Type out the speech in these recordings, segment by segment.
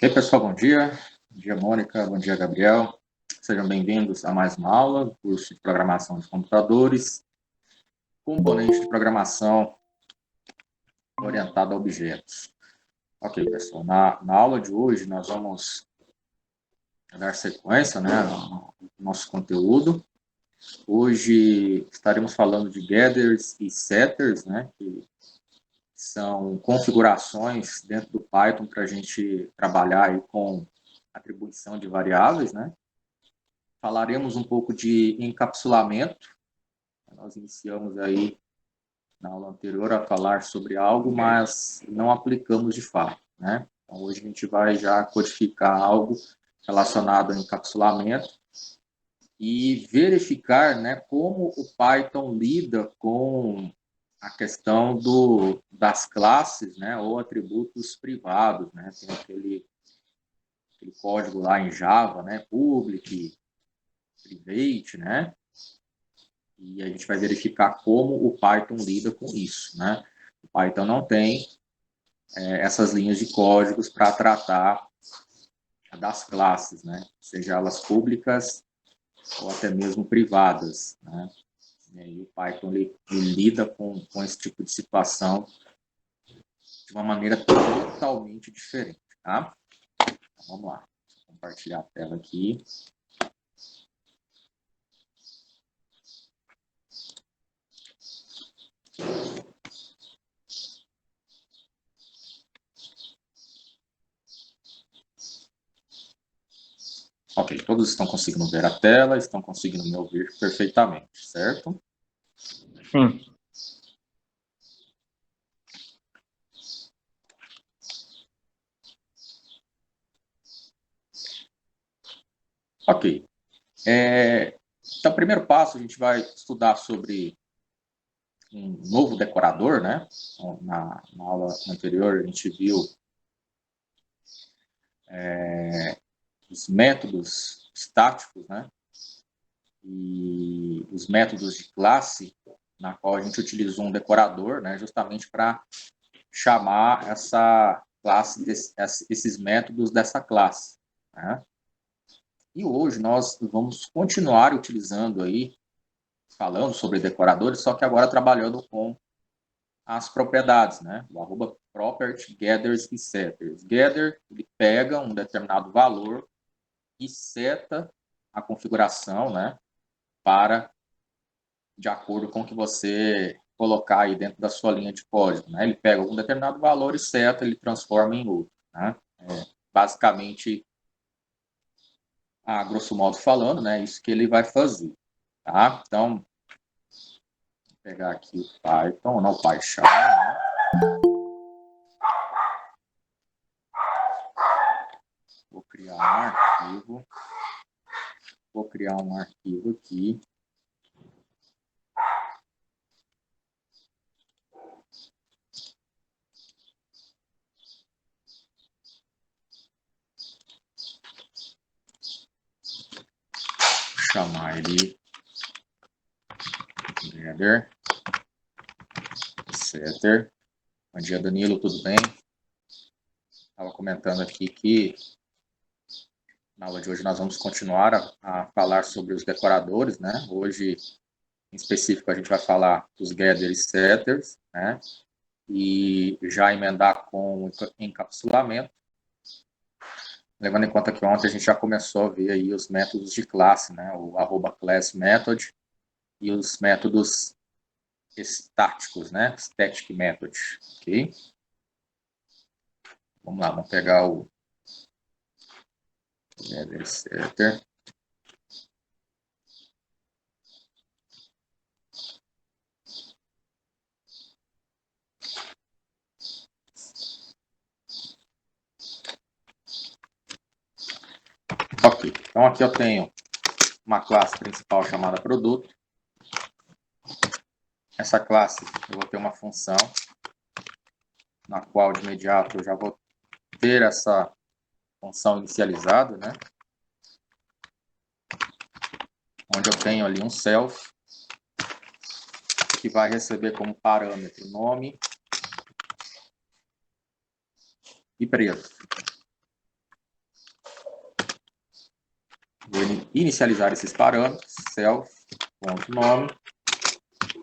E aí, pessoal, bom dia. Bom dia, Mônica. Bom dia, Gabriel. Sejam bem-vindos a mais uma aula do curso de Programação de Computadores, componente de programação orientada a objetos. Ok, pessoal, na aula de hoje nós vamos dar sequência, ao nosso conteúdo. Hoje estaremos falando de getters e setters, que são configurações dentro do Python para a gente trabalhar aí com atribuição de variáveis, Falaremos um pouco de encapsulamento. Nós iniciamos aí na aula anterior a falar sobre algo, mas não aplicamos de fato, Então, hoje a gente vai já codificar algo relacionado ao encapsulamento e verificar, como o Python lida com a questão das classes, ou atributos privados, Tem aquele código lá em Java, public, private, E a gente vai verificar como o Python lida com isso, O Python não tem essas linhas de códigos para tratar das classes, Seja elas públicas ou até mesmo privadas, E aí o Python ele lida com esse tipo de situação de uma maneira totalmente diferente, Então, vamos lá. Vou compartilhar a tela aqui. Ok, todos estão conseguindo ver a tela, estão conseguindo me ouvir perfeitamente, certo? Sim. Ok. Então, primeiro passo, a gente vai estudar sobre um novo decorador, Então, na aula anterior, a gente viu os métodos estáticos, E os métodos de classe, na qual a gente utilizou um decorador, justamente para chamar essa classe, esses métodos dessa classe, E hoje nós vamos continuar utilizando aí, falando sobre decoradores, só que agora trabalhando com as propriedades, O arroba property, getters e setters. Getter, ele pega um determinado valor e seta a configuração, para de acordo com o que você colocar aí dentro da sua linha de código, Ele pega um determinado valor e seta, ele transforma em outro, basicamente, a grosso modo falando, isso que ele vai fazer, Então, vou pegar aqui o Python, não o Python, Vou criar um arquivo aqui. Chamar ele getter, setter. Bom dia, Danilo, tudo bem? Estava comentando aqui que na aula de hoje nós vamos continuar a falar sobre os decoradores, Hoje, em específico, a gente vai falar dos getters e setters, E já emendar com o encapsulamento, levando em conta que ontem a gente já começou a ver aí os métodos de classe, O arroba class method e os métodos estáticos, Static method, ok? Vamos lá, vamos pegar o getter setter. Ok, então aqui eu tenho uma classe principal chamada produto. Essa classe eu vou ter uma função na qual de imediato eu já vou ter essa função inicializada, Onde eu tenho ali um self que vai receber como parâmetro nome e preço. Vou inicializar esses parâmetros, self.nome,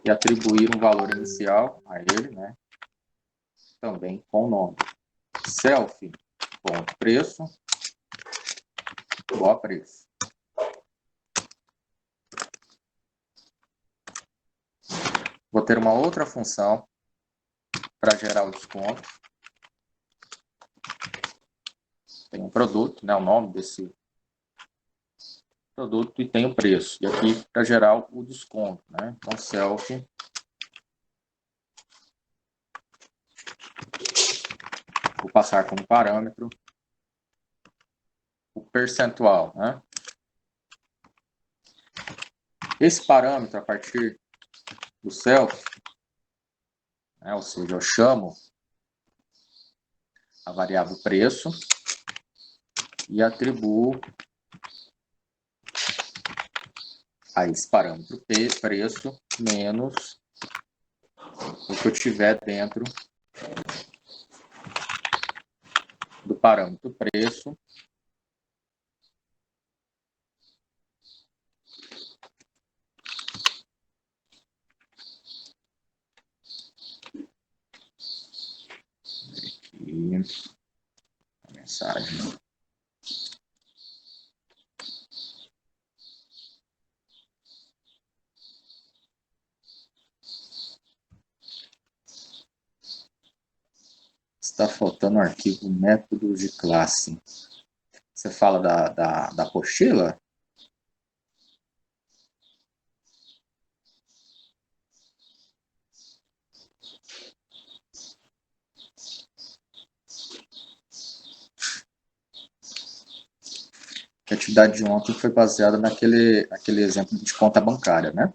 e atribuir um valor inicial a ele, né? Também com o nome. Self.preço, igual a preço. Vou ter uma outra função para gerar o desconto. Tem um produto, né, o nome desse produto, e tem o preço. E aqui para gerar o desconto, né? Então, self. Vou passar como parâmetro o percentual, né? Esse parâmetro, a partir do self, né, ou seja, eu chamo a variável preço e atribuo a esse parâmetro preço menos o que eu tiver dentro do parâmetro preço e a mensagem. Está faltando o arquivo método de classe. Você fala da apostila? Que a atividade de ontem foi baseada naquele exemplo de conta bancária, né?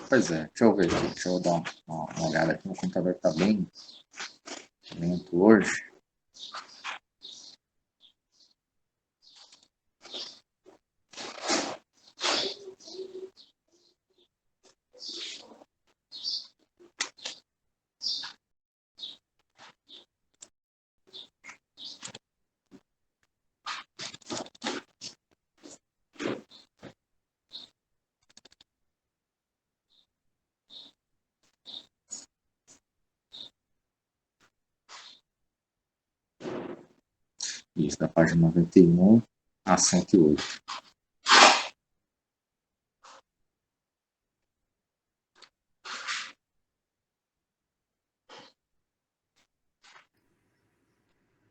Pois é, deixa eu ver aqui, deixa eu dar uma olhada aqui. Meu computador está bem lento hoje. Isso, da página 91 a 108.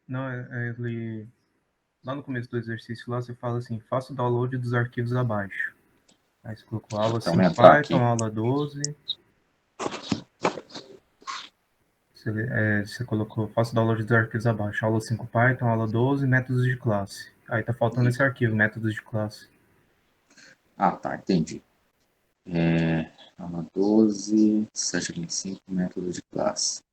Não, ele... Lá no começo do exercício, lá você fala assim, faça o download dos arquivos abaixo. Aí você colocou aula Então, 5 aumentar Python, aqui. aula 12. Você colocou, faça o download dos arquivos abaixo. Aula 5 Python, aula 12, métodos de classe. Aí tá faltando esse arquivo, métodos de classe. Ah, tá, entendi. Aula 12, 725, método de classe.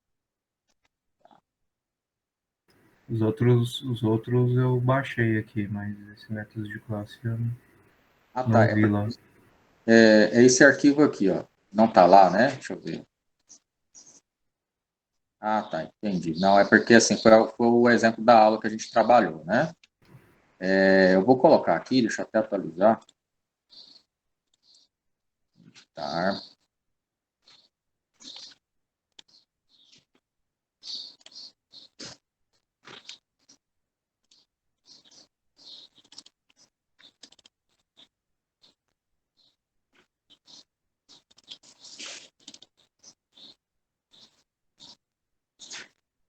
Os outros eu baixei aqui, mas esse método de classe eu Ah, tá, não vi lá. é esse arquivo aqui, ó. Não tá lá, né? Deixa eu ver. Ah, tá, entendi. Não, é porque assim, foi o exemplo da aula que a gente trabalhou, né? Eu vou colocar aqui, deixa eu até atualizar. Tá.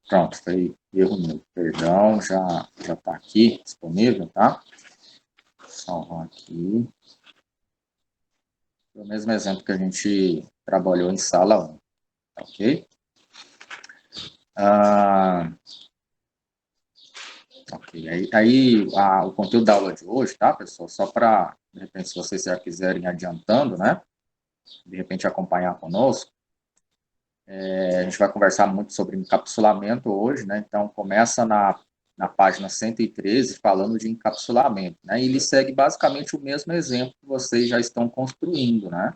Pronto, foi erro meu. Perdão, já está aqui disponível, tá? Salvar aqui. Foi o mesmo exemplo que a gente trabalhou em sala 1, tá ok? Ok, o conteúdo da aula de hoje, tá, pessoal? Só para, de repente, se vocês já quiserem adiantando, né? De repente acompanhar conosco. A gente vai conversar muito sobre encapsulamento hoje, né? Então, começa na página 113, falando de encapsulamento, né? E ele segue basicamente o mesmo exemplo que vocês já estão construindo, né?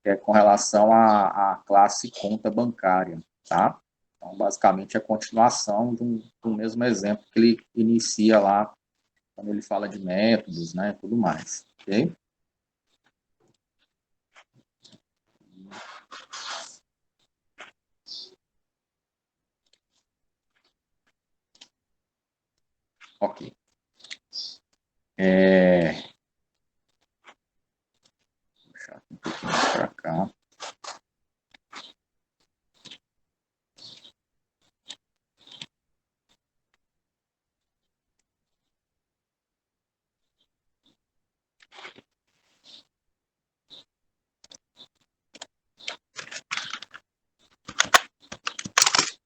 Que é com relação à classe conta bancária, tá? Então, basicamente, é a continuação do mesmo exemplo que ele inicia lá quando ele fala de métodos, né, tudo mais, ok? Ok. Vou deixar um pouquinho para cá.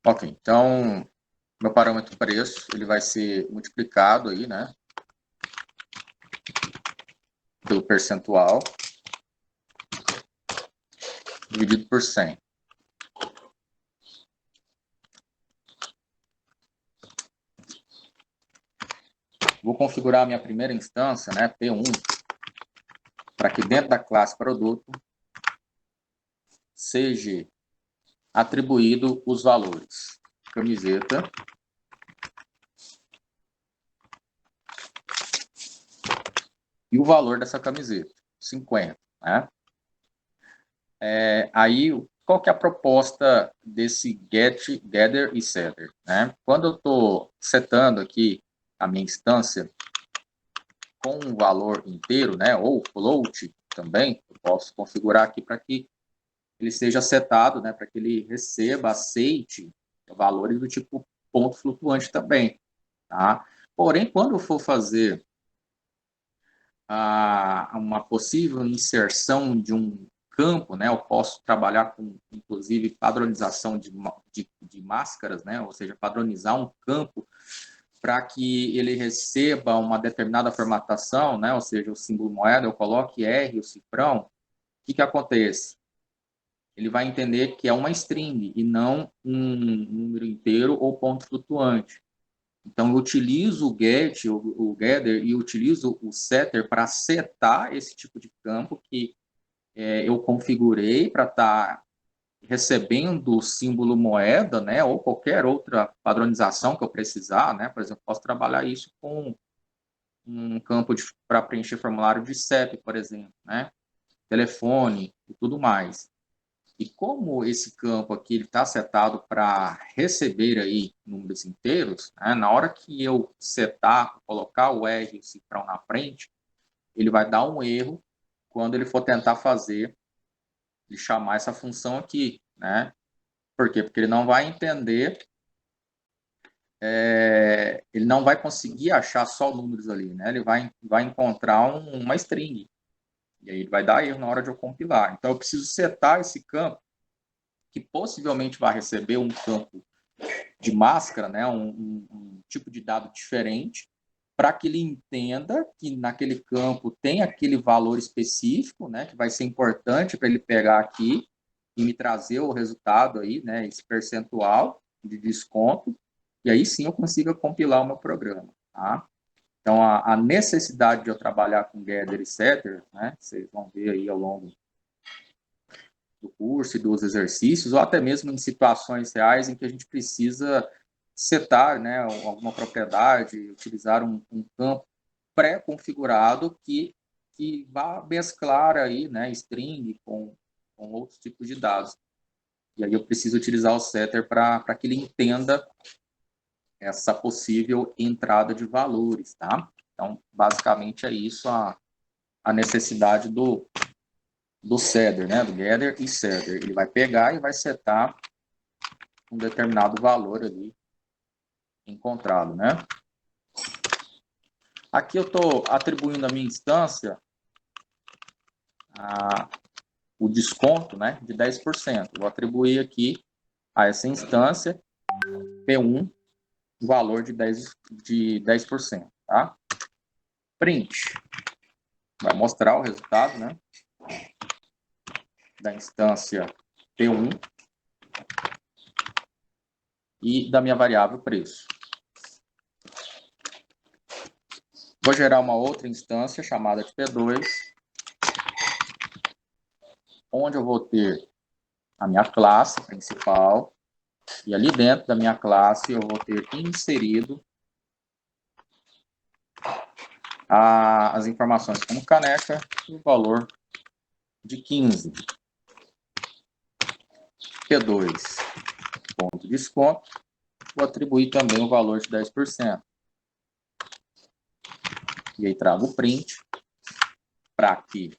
Ok, então, meu parâmetro preço, ele vai ser multiplicado aí, né, pelo percentual, dividido por 100. Vou configurar a minha primeira instância, né, P1, para que dentro da classe produto seja atribuído os valores. Camiseta e o valor dessa camiseta, 50, né? Aí, qual que é a proposta desse get, gather e setter, né? Quando eu estou setando aqui a minha instância com um valor inteiro, né, ou float também, eu posso configurar aqui para que ele seja setado, né, para que ele receba, aceite valores do tipo ponto flutuante também, tá? Porém, quando eu for fazer uma possível inserção de um campo, né, eu posso trabalhar com, inclusive, padronização de máscaras, né, ou seja, padronizar um campo para que ele receba uma determinada formatação, né, ou seja, o símbolo moeda, eu coloque R, o cifrão, o que acontece? Ele vai entender que é uma string e não um número inteiro ou ponto flutuante. Então, eu utilizo o get, o gather, e utilizo o setter para setar esse tipo de campo que eu configurei para estar recebendo o símbolo moeda, né, ou qualquer outra padronização que eu precisar, né, por exemplo, posso trabalhar isso com um campo para preencher formulário de CEP, por exemplo, né, telefone e tudo mais. E como esse campo aqui está setado para receber aí números inteiros, né, na hora que eu setar, colocar o R e o cifrão na frente, ele vai dar um erro quando ele for tentar fazer e chamar essa função aqui, né? Por quê? Porque ele não vai entender, ele não vai conseguir achar só números ali, né? Ele vai encontrar uma string. E aí ele vai dar erro na hora de eu compilar. Então eu preciso setar esse campo que possivelmente vai receber um campo de máscara, né, um tipo de dado diferente, para que ele entenda que naquele campo tem aquele valor específico, né, que vai ser importante para ele pegar aqui e me trazer o resultado aí, né, esse percentual de desconto, e aí sim eu consiga compilar o meu programa, tá? Então, a necessidade de eu trabalhar com gather e setter, né, vocês vão ver aí ao longo do curso e dos exercícios, ou até mesmo em situações reais em que a gente precisa setar, né, alguma propriedade, utilizar um campo pré-configurado que vá mesclar aí, né, string com outros tipos de dados. E aí eu preciso utilizar o setter para que ele entenda essa possível entrada de valores, tá? Então, basicamente é isso a necessidade do setter, né, do gather e setter. Ele vai pegar e vai setar um determinado valor ali encontrado, né? Aqui eu estou atribuindo a minha instância o desconto, né, de 10%. Vou atribuir aqui a essa instância P1 o valor de 10%, tá? Print. Vai mostrar o resultado, né, da instância P1 e da minha variável preço. Vou gerar uma outra instância chamada de P2, onde eu vou ter a minha classe principal, e ali dentro da minha classe eu vou ter inserido as informações como caneca e o valor de 15. P2, ponto de desconto, vou atribuir também o valor de 10%. E aí trago o print para que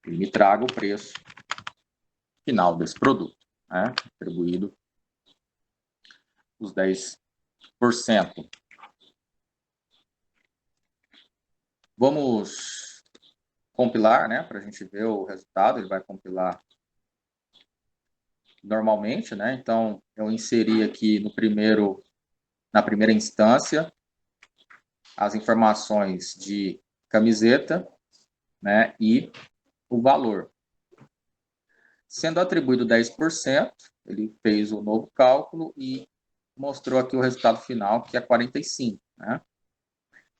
ele me traga o preço final desse produto, né? Atribuído os 10%. Vamos compilar, né? Para a gente ver o resultado. Ele vai compilar normalmente, né? Então, eu inseri aqui na primeira instância as informações de camiseta, né? E o valor. Sendo atribuído 10%, ele fez o novo cálculo e mostrou aqui o resultado final, que é 45, né?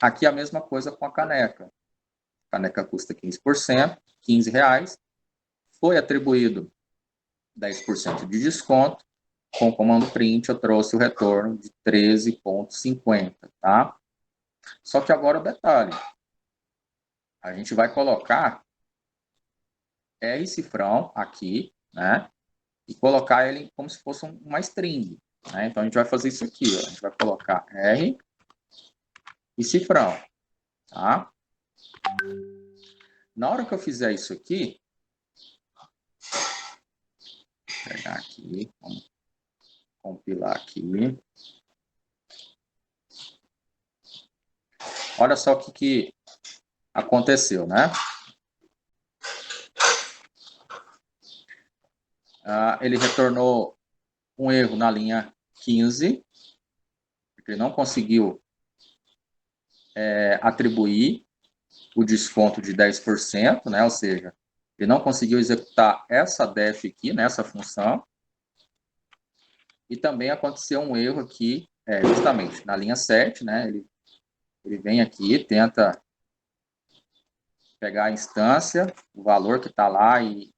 Aqui a mesma coisa com a caneca. A caneca custa 15%, R$15. Foi atribuído 10% de desconto. Com o comando print, eu trouxe o retorno de 13,50, tá? Só que agora o detalhe. A gente vai colocar R cifrão aqui, né? E colocar ele como se fosse uma string, né? Então, a gente vai fazer isso aqui, ó. A gente vai colocar R e cifrão, tá? Na hora que eu fizer isso aqui, vou pegar aqui, vamos compilar aqui. Olha só o que aconteceu, né? Ele retornou um erro na linha 15, porque ele não conseguiu atribuir o desconto de 10%, né? Ou seja, ele não conseguiu executar essa def aqui, nessa função. E também aconteceu um erro aqui, justamente na linha 7, né? Ele vem aqui, tenta pegar a instância, o valor que está lá e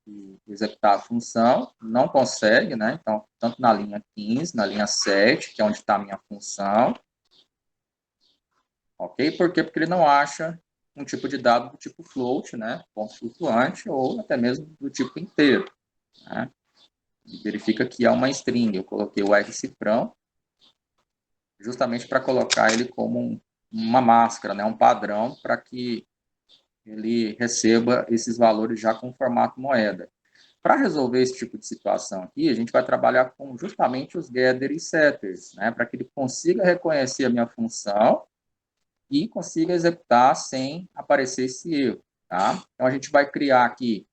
executar a função, não consegue, né? Então, tanto na linha 15, na linha 7, que é onde está a minha função, ok? Por quê? Porque ele não acha um tipo de dado do tipo float, né? Ponto flutuante, ou até mesmo do tipo inteiro, né? Ele verifica que é uma string. Eu coloquei o R cifrão, justamente para colocar ele como uma máscara, né? Um padrão, para que ele receba esses valores já com formato moeda. Para resolver esse tipo de situação aqui, a gente vai trabalhar com justamente os getter e setters, né? Para que ele consiga reconhecer a minha função e consiga executar sem aparecer esse erro, tá? Então, a gente vai criar aqui,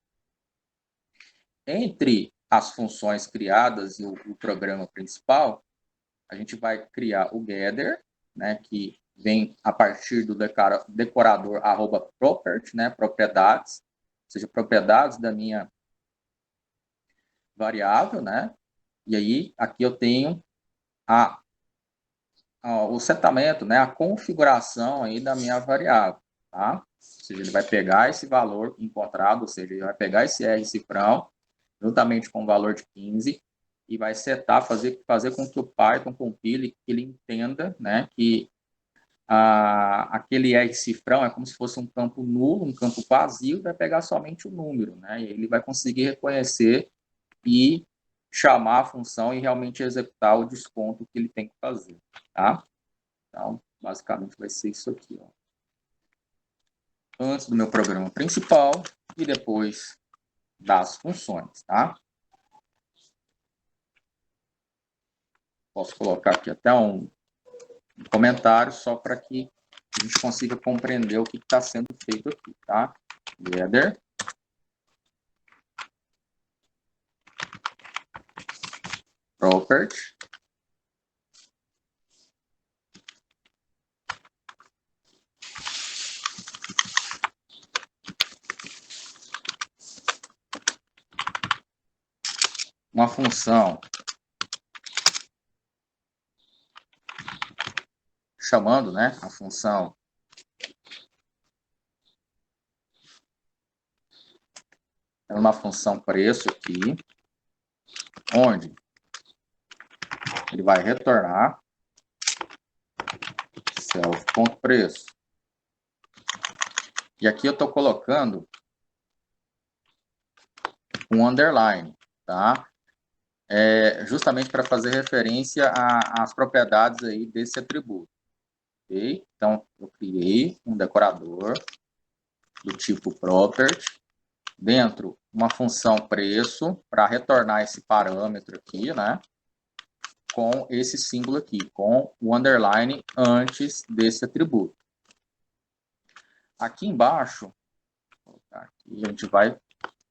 entre as funções criadas e o programa principal, a gente vai criar o getter, né? Que vem a partir do decorador @property, né? Propriedades, ou seja, propriedades da minha variável, né? E aí, aqui eu tenho o setamento, né? A configuração aí da minha variável, tá? Ou seja, ele vai pegar esse valor encontrado, ou seja, ele vai pegar esse R cifrão, juntamente com o valor de 15, e vai setar, fazer com que o Python compile, que ele entenda, né? Que aquele R cifrão é como se fosse um campo nulo, um campo vazio, vai pegar somente o número, né? E ele vai conseguir reconhecer e chamar a função e realmente executar o desconto que ele tem que fazer, tá? Então, basicamente vai ser isso aqui, ó. Antes do meu programa principal e depois das funções, tá? Posso colocar aqui até um comentário só para que a gente consiga compreender o que está sendo feito aqui, tá? Getter property uma função chamando, né, a função é uma função preço aqui, onde ele vai retornar self.preço. E aqui eu estou colocando um underline, tá? Justamente para fazer referência às propriedades aí desse atributo. Okay? Então, eu criei um decorador do tipo property, dentro uma função preço, para retornar esse parâmetro aqui, né? Com esse símbolo aqui, com o underline antes desse atributo. Aqui embaixo, aqui a gente vai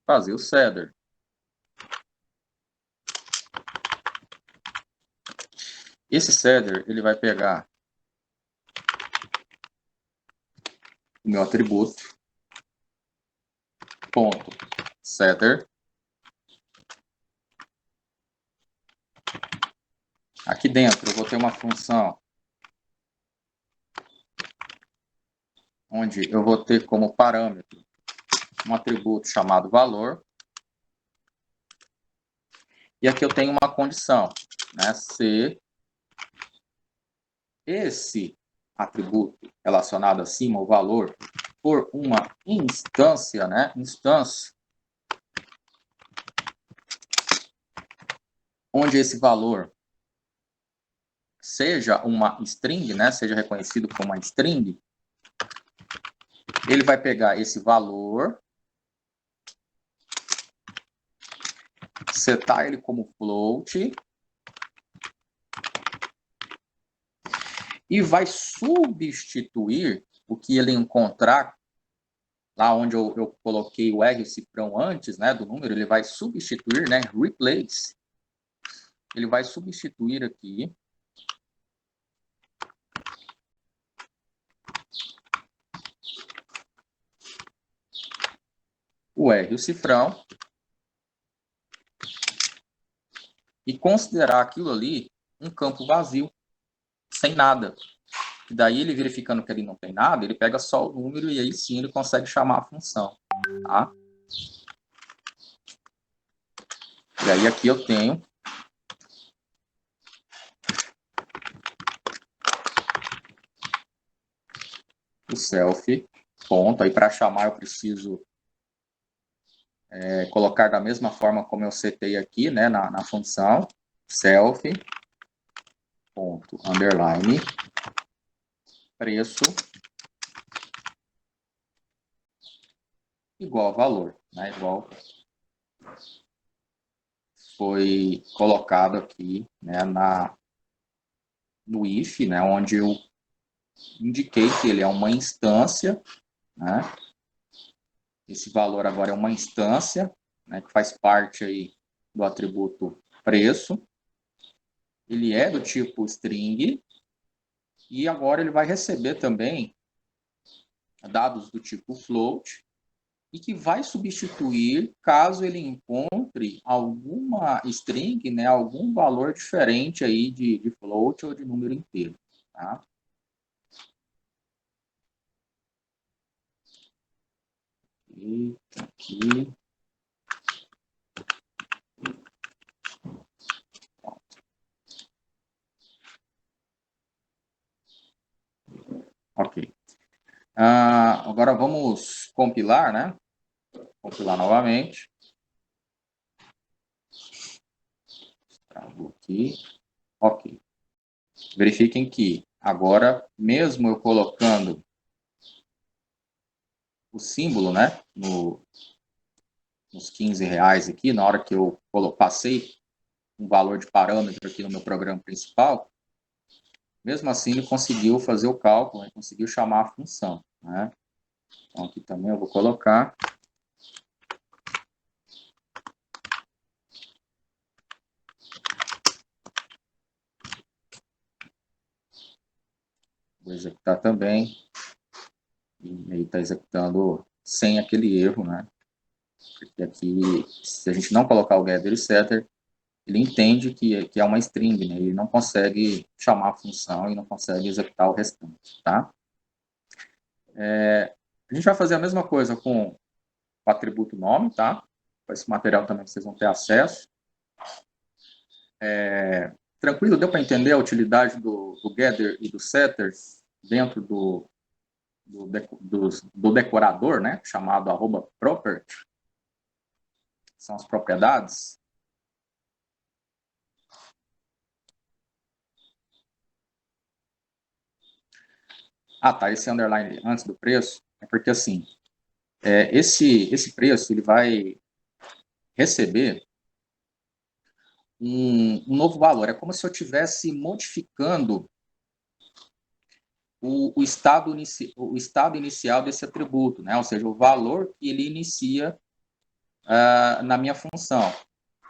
fazer o setter. Esse setter, ele vai pegar o meu atributo, ponto, setter. Aqui dentro eu vou ter uma função onde eu vou ter como parâmetro um atributo chamado valor. E aqui eu tenho uma condição, né? Se esse atributo relacionado acima, o valor, for uma instância, né? Instância, onde esse valor seja uma string, né? Seja reconhecido como uma string, ele vai pegar esse valor, setar ele como float e vai substituir o que ele encontrar lá onde eu coloquei o R cifrão antes, né, do número, ele vai substituir, né, replace. Ele vai substituir aqui o R, o cifrão, e considerar aquilo ali um campo vazio, sem nada. E daí ele verificando que ele não tem nada, ele pega só o número e aí sim ele consegue chamar a função, tá? E aí aqui eu tenho o self, ponto. Aí para chamar eu preciso colocar da mesma forma como eu setei aqui, né, na função, self, ponto, underline, preço, igual valor, né, igual foi colocado aqui, né, no if, né, onde eu indiquei que ele é uma instância, né, esse valor agora é uma instância, né, que faz parte aí do atributo preço, ele é do tipo string, e agora ele vai receber também dados do tipo float, e que vai substituir caso ele encontre alguma string, né, algum valor diferente aí de float ou de número inteiro. Tá? E aqui. Ok. Agora vamos compilar, né? Compilar novamente. Travou aqui. Ok. Verifiquem que agora, mesmo eu colocando o símbolo, né? Nos R$15 aqui, na hora que eu passei um valor de parâmetro aqui no meu programa principal, mesmo assim ele conseguiu fazer o cálculo, ele conseguiu chamar a função, né? Então aqui também eu vou colocar vou executar também, e ele está executando sem aquele erro, né? Porque aqui, se a gente não colocar o getter e setter, ele entende que é uma string, né? Ele não consegue chamar a função e não consegue executar o restante, tá? A gente vai fazer a mesma coisa com o atributo nome, tá? Esse material também vocês vão ter acesso. Tranquilo? Deu para entender a utilidade do getter e do setter dentro do decorador, né, chamado @property, são as propriedades. Ah, tá, esse underline antes do preço, é porque assim, esse preço ele vai receber um novo valor. É como se eu estivesse modificando o estado inicial desse atributo, né? Ou seja, o valor que ele inicia na minha função.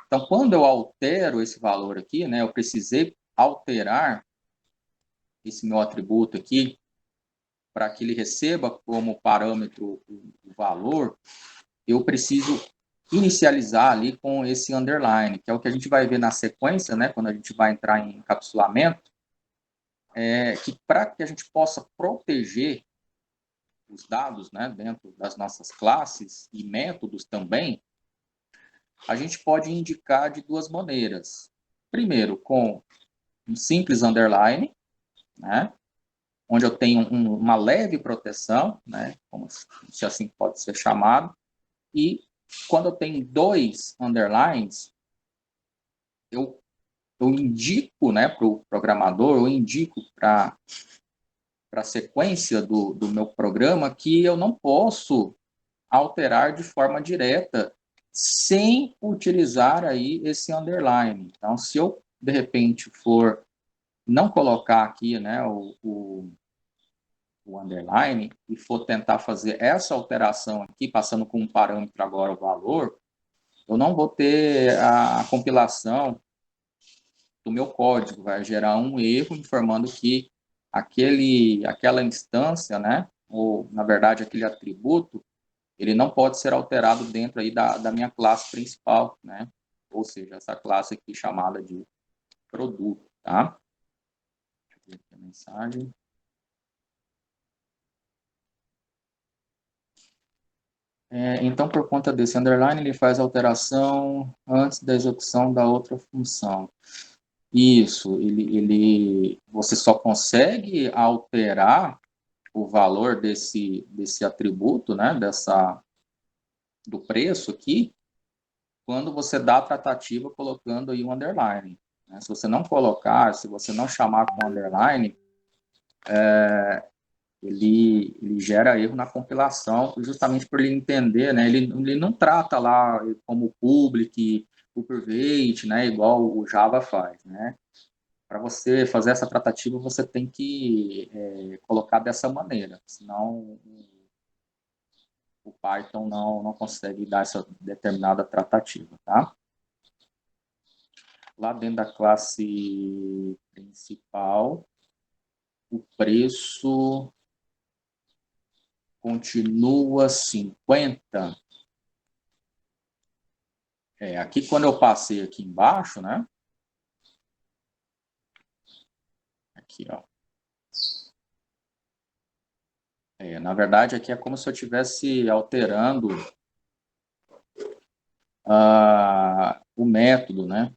Então, quando eu altero esse valor aqui, né, eu precisei alterar esse meu atributo aqui para que ele receba como parâmetro o valor, eu preciso inicializar ali com esse underline, que é o que a gente vai ver na sequência, né, quando a gente vai entrar em encapsulamento, que para que a gente possa proteger os dados, né, dentro das nossas classes e métodos também, a gente pode indicar de duas maneiras. Primeiro, com um simples underline, né, onde eu tenho uma leve proteção, né, como se assim pode ser chamado, e quando eu tenho dois underlines, eu indico, né, para o programador, eu indico para a sequência do meu programa que eu não posso alterar de forma direta sem utilizar aí esse underline. Então, se eu, de repente, for não colocar aqui, né, o underline e for tentar fazer essa alteração aqui, passando com um parâmetro agora o valor, eu não vou ter a compilação do meu código, vai gerar um erro informando que aquela instância, né, ou na verdade aquele atributo, ele não pode ser alterado dentro aí da minha classe principal, né, ou seja, essa classe aqui chamada de produto, tá? Deixa eu ver aqui a mensagem. Então, por conta desse underline, ele faz alteração antes da execução da outra função. Isso, você só consegue alterar o valor desse atributo, né, do preço aqui, quando você dá a tratativa colocando aí um underline. Né? Se você não colocar, se você não chamar com underline, ele gera erro na compilação, justamente por ele entender, né, ele não trata lá como public, o private, né, igual o Java faz, né. Para você fazer essa tratativa, você tem que colocar dessa maneira, senão o Python não consegue dar essa determinada tratativa, tá? Lá dentro da classe principal, o preço continua 50. Aqui quando eu passei aqui embaixo, né? Aqui, ó. Na verdade, aqui é como se eu estivesse alterando o método, né?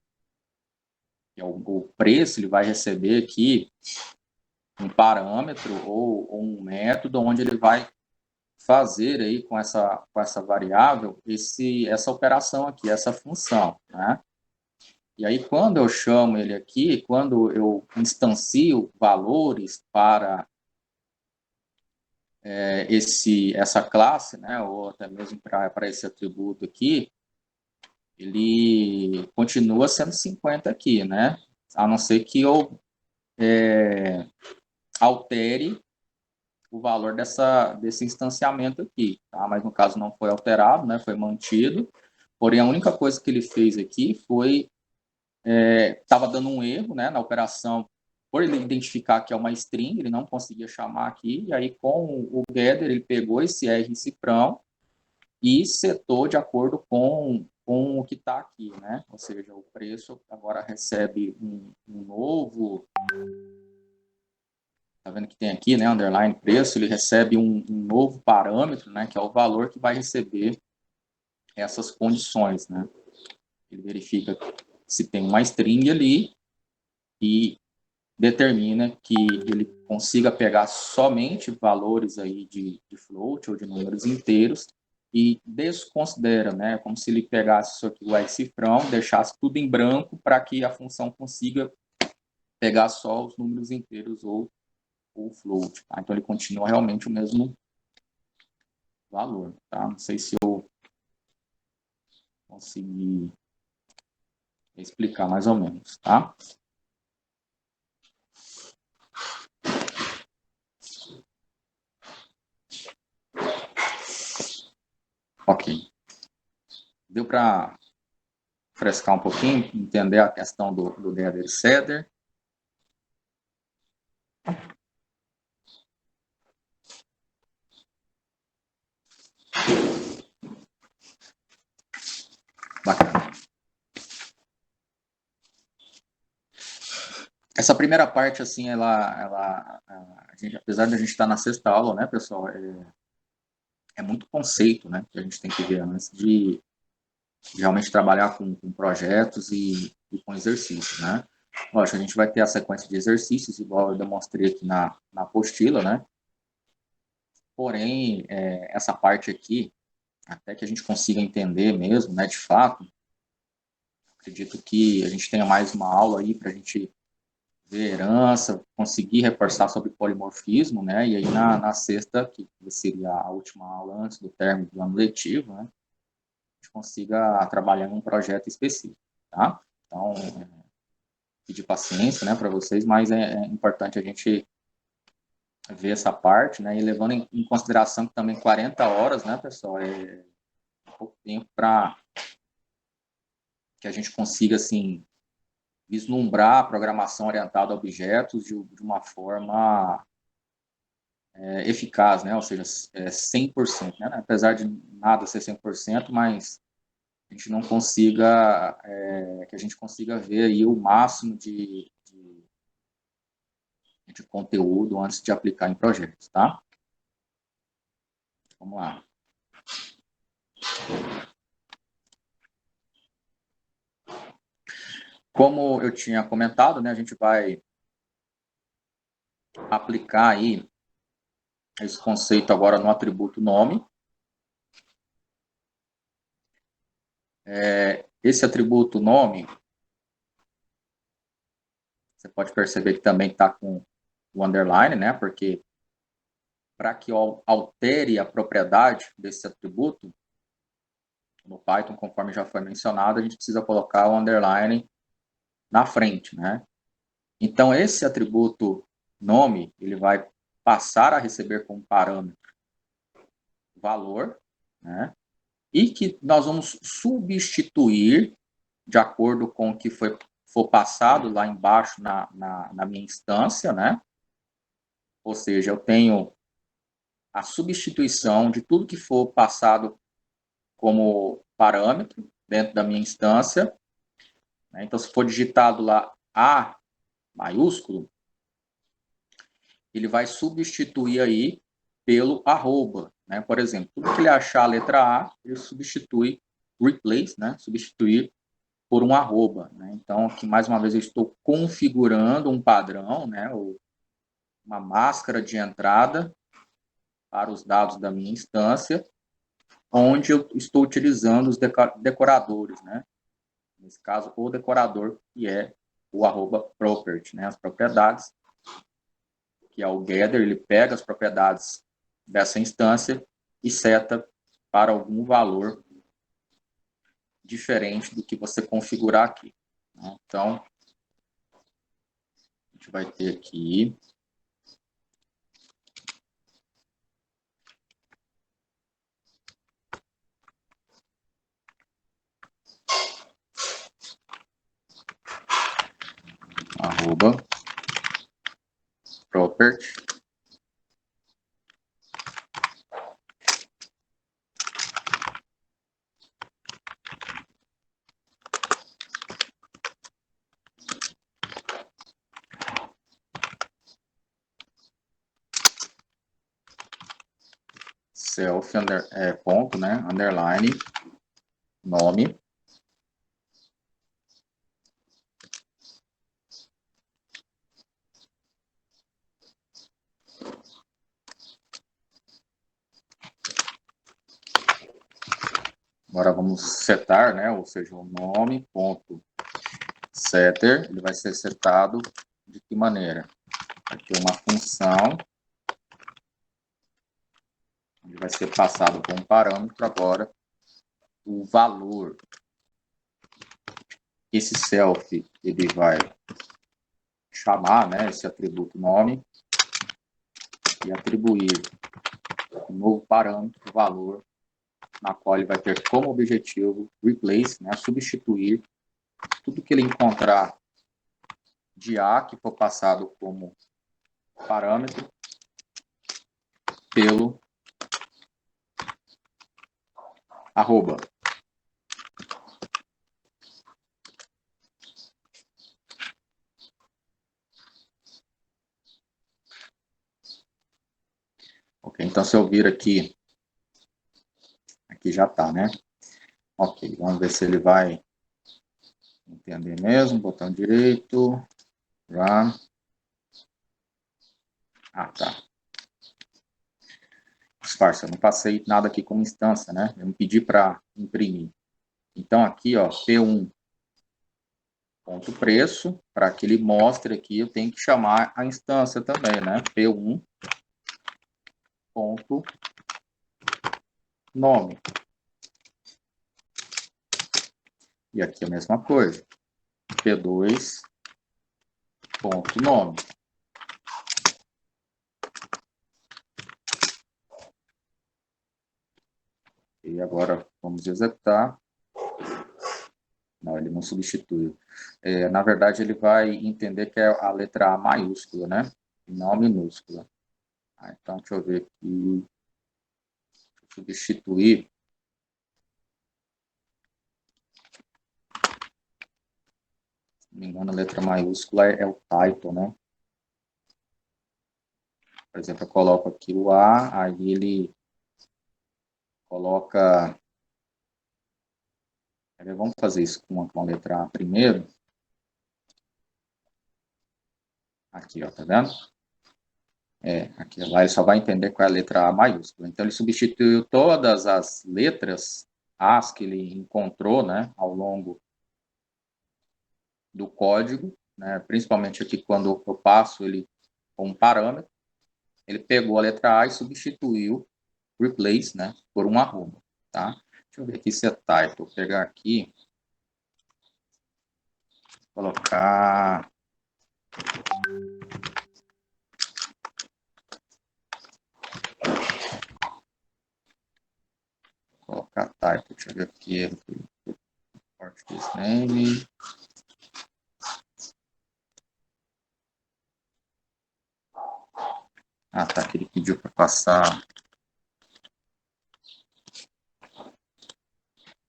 O preço, ele vai receber aqui um parâmetro ou um método onde ele vai fazer aí com essa variável essa operação aqui, essa função, né? E aí, quando eu chamo ele aqui, quando eu instancio valores para essa classe, né, ou até mesmo para esse atributo aqui, ele continua sendo 50 aqui, né? A não ser que eu altere o valor desse instanciamento aqui, tá? Mas no caso não foi alterado, né? Foi mantido. Porém, a única coisa que ele fez aqui foi estava dando um erro, né, na operação, por ele identificar que é uma string, ele não conseguia chamar aqui, e aí com o getter ele pegou esse R cifrão e setou de acordo com o que está aqui, né? Ou seja, o preço agora recebe um novo, tá vendo que tem aqui, né, underline preço, ele recebe um novo parâmetro, né, que é o valor que vai receber essas condições, né? Ele verifica se tem uma string ali e determina que ele consiga pegar somente valores aí de float ou de números inteiros e desconsidera, né? Como se ele pegasse isso aqui, o cifrão, deixasse tudo em branco para que a função consiga pegar só os números inteiros ou o float. Tá? Então, ele continua realmente o mesmo valor. Tá? Não sei se eu consegui explicar mais ou menos. Tá? Ok. Deu para frescar um pouquinho, entender a questão do Gather Setter. Bacana. Essa primeira parte, assim, a gente, apesar de a gente estar na sexta aula, né, pessoal, é muito conceito, né, que a gente tem que ver antes de realmente trabalhar com projetos e com exercícios, né. Lógico, a gente vai ter a sequência de exercícios, igual eu demonstrei aqui na apostila, né. Porém, essa parte aqui, até que a gente consiga entender mesmo, né, de fato, acredito que a gente tenha mais uma aula aí para a gente ver herança, conseguir reforçar sobre polimorfismo, né? E aí na sexta, que seria a última aula antes do término do ano letivo, né? A gente consiga trabalhar em um projeto específico, tá? Então, pedir paciência, né, para vocês, mas é importante a gente ver essa parte, né? E levando em consideração que também 40 horas, né, pessoal, é pouco tempo para que a gente consiga, assim, vislumbrar a programação orientada a objetos de uma forma eficaz, né? Ou seja, 100%, né? Apesar de nada ser 100%, mas a gente não consiga, que a gente consiga ver aí o máximo de conteúdo antes de aplicar em projetos, tá? Vamos lá. Como eu tinha comentado, né, a gente vai aplicar aí esse conceito agora no atributo nome. Esse atributo nome, você pode perceber que também está com o underline, né, porque para que altere a propriedade desse atributo, no Python, conforme já foi mencionado, a gente precisa colocar o underline na frente, né? Então, esse atributo nome, ele vai passar a receber como parâmetro valor, né? E que nós vamos substituir, de acordo com o que for passado lá embaixo na minha instância, né? Ou seja, eu tenho a substituição de tudo que for passado como parâmetro dentro da minha instância, né? Então, se for digitado lá A maiúsculo, ele vai substituir aí pelo arroba, né? Por exemplo, tudo que ele achar a letra A, ele substitui, replace, né? Substituir por um arroba, né? Então, aqui mais uma vez eu estou configurando um padrão, né? Ou uma máscara de entrada para os dados da minha instância, onde eu estou utilizando os decoradores, né? Nesse caso, o decorador, que é o arroba property, né? As propriedades, que é o gather, ele pega as propriedades dessa instância e seta para algum valor diferente do que você configurar aqui. Né? Então, a gente vai ter aqui arroba property self ponto, né, underline nome Agora vamos setar, né? Ou seja, o nome ponto setter, ele vai ser setado de que maneira? Vai ter uma função, onde vai ser passado por um parâmetro agora o valor. Esse self, ele vai chamar, né, esse atributo nome e atribuir um novo parâmetro, valor, na qual ele vai ter como objetivo replace, né, substituir tudo que ele encontrar de A que for passado como parâmetro pelo arroba. Ok, então se eu vir aqui já está, né? Ok, vamos ver se ele vai entender mesmo. Botão direito, run. Ah, tá. Disfarce, eu não passei nada aqui como instância, né? Eu me pedi para imprimir. Então aqui, ó, P1 ponto preço, para que ele mostre aqui, eu tenho que chamar a instância também, né? P1 ponto nome. E aqui a mesma coisa. P2 ponto nome. E agora vamos executar. Não, ele não substituiu. Na verdade, ele vai entender que é a letra A maiúscula, né? E não a minúscula. Então, deixa eu ver aqui. Substituir. Se não me engano, a letra maiúscula é o title, né? Por exemplo, eu coloco aqui o A, aí ele coloca... Vamos fazer isso com a letra A primeiro. Aqui, ó, tá vendo? Aqui lá ele só vai entender qual é a letra A maiúscula. Então, ele substituiu todas as letras As que ele encontrou, né, ao longo do código, né, principalmente aqui quando eu passo ele com um parâmetro, ele pegou a letra A e substituiu replace, né, por um arroba, tá? Deixa eu ver aqui se é type. Vou pegar aqui, colocar... Colocar type, deixa eu ver aqui, português name... Ah, tá, que ele pediu para passar...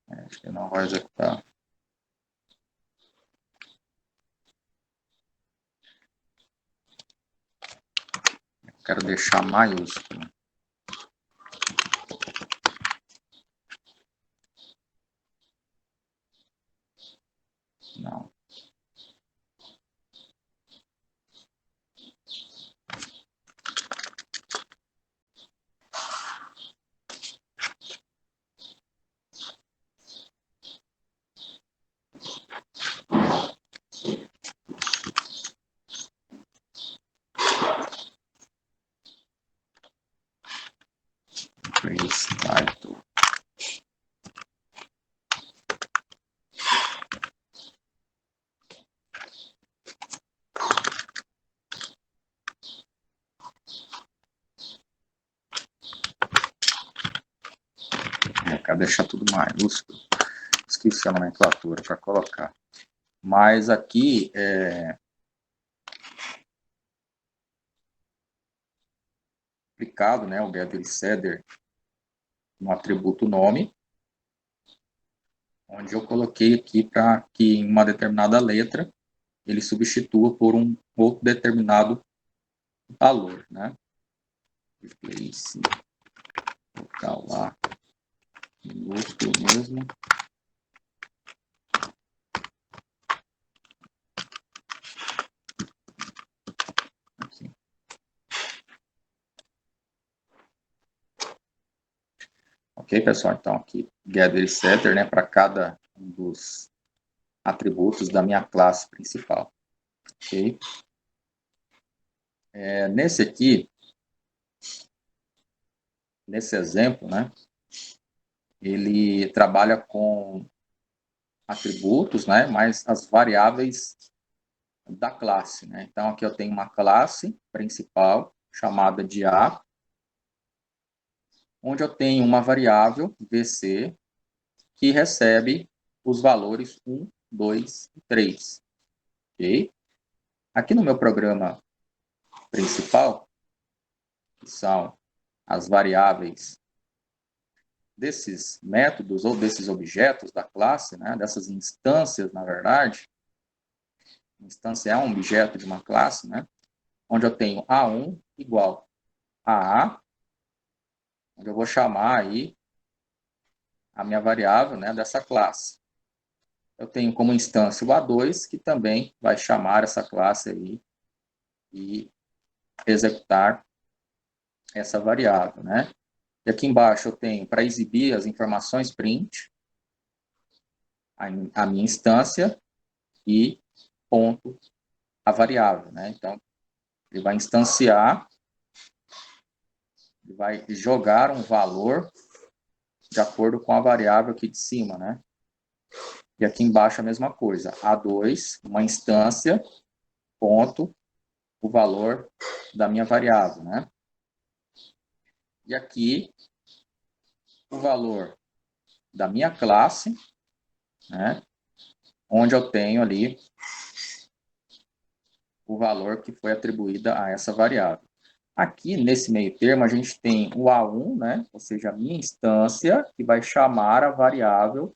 acho que não vai executar. Quero deixar maiúsculo. Não. Trace title. Eu quero deixar tudo maiúsculo. Esqueci a nomenclatura para colocar. Mas aqui aplicado, né, o getSetter no atributo nome, onde eu coloquei aqui para que em uma determinada letra ele substitua por um outro determinado valor, né? Replace, colocar lá minúsculo mesmo. Aqui. Ok, Ok, pessoal? Então, aqui, getter e setter, né, para cada um dos atributos da minha classe principal. Ok? Nesse aqui, nesse exemplo, né, ele trabalha com atributos, né, mas as variáveis da classe, né? Então, aqui eu tenho uma classe principal chamada de A, onde eu tenho uma variável, VC, que recebe os valores 1, 2 e 3. Ok? Aqui no meu programa principal, que são as variáveis desses métodos ou desses objetos da classe, né, dessas instâncias, na verdade, instância é um objeto de uma classe, né, onde eu tenho A1 igual a A, onde eu vou chamar aí a minha variável, né, dessa classe. Eu tenho como instância o A2, que também vai chamar essa classe aí e executar essa variável, né? E aqui embaixo eu tenho, para exibir as informações print, a minha instância e ponto a variável, né? Então, ele vai instanciar, ele vai jogar um valor de acordo com a variável aqui de cima, né? E aqui embaixo a mesma coisa, A2, uma instância, ponto, o valor da minha variável, né? E aqui, o valor da minha classe, né? Onde eu tenho ali o valor que foi atribuído a essa variável. Aqui, nesse meio termo, a gente tem o A1, né? Ou seja, a minha instância, que vai chamar a variável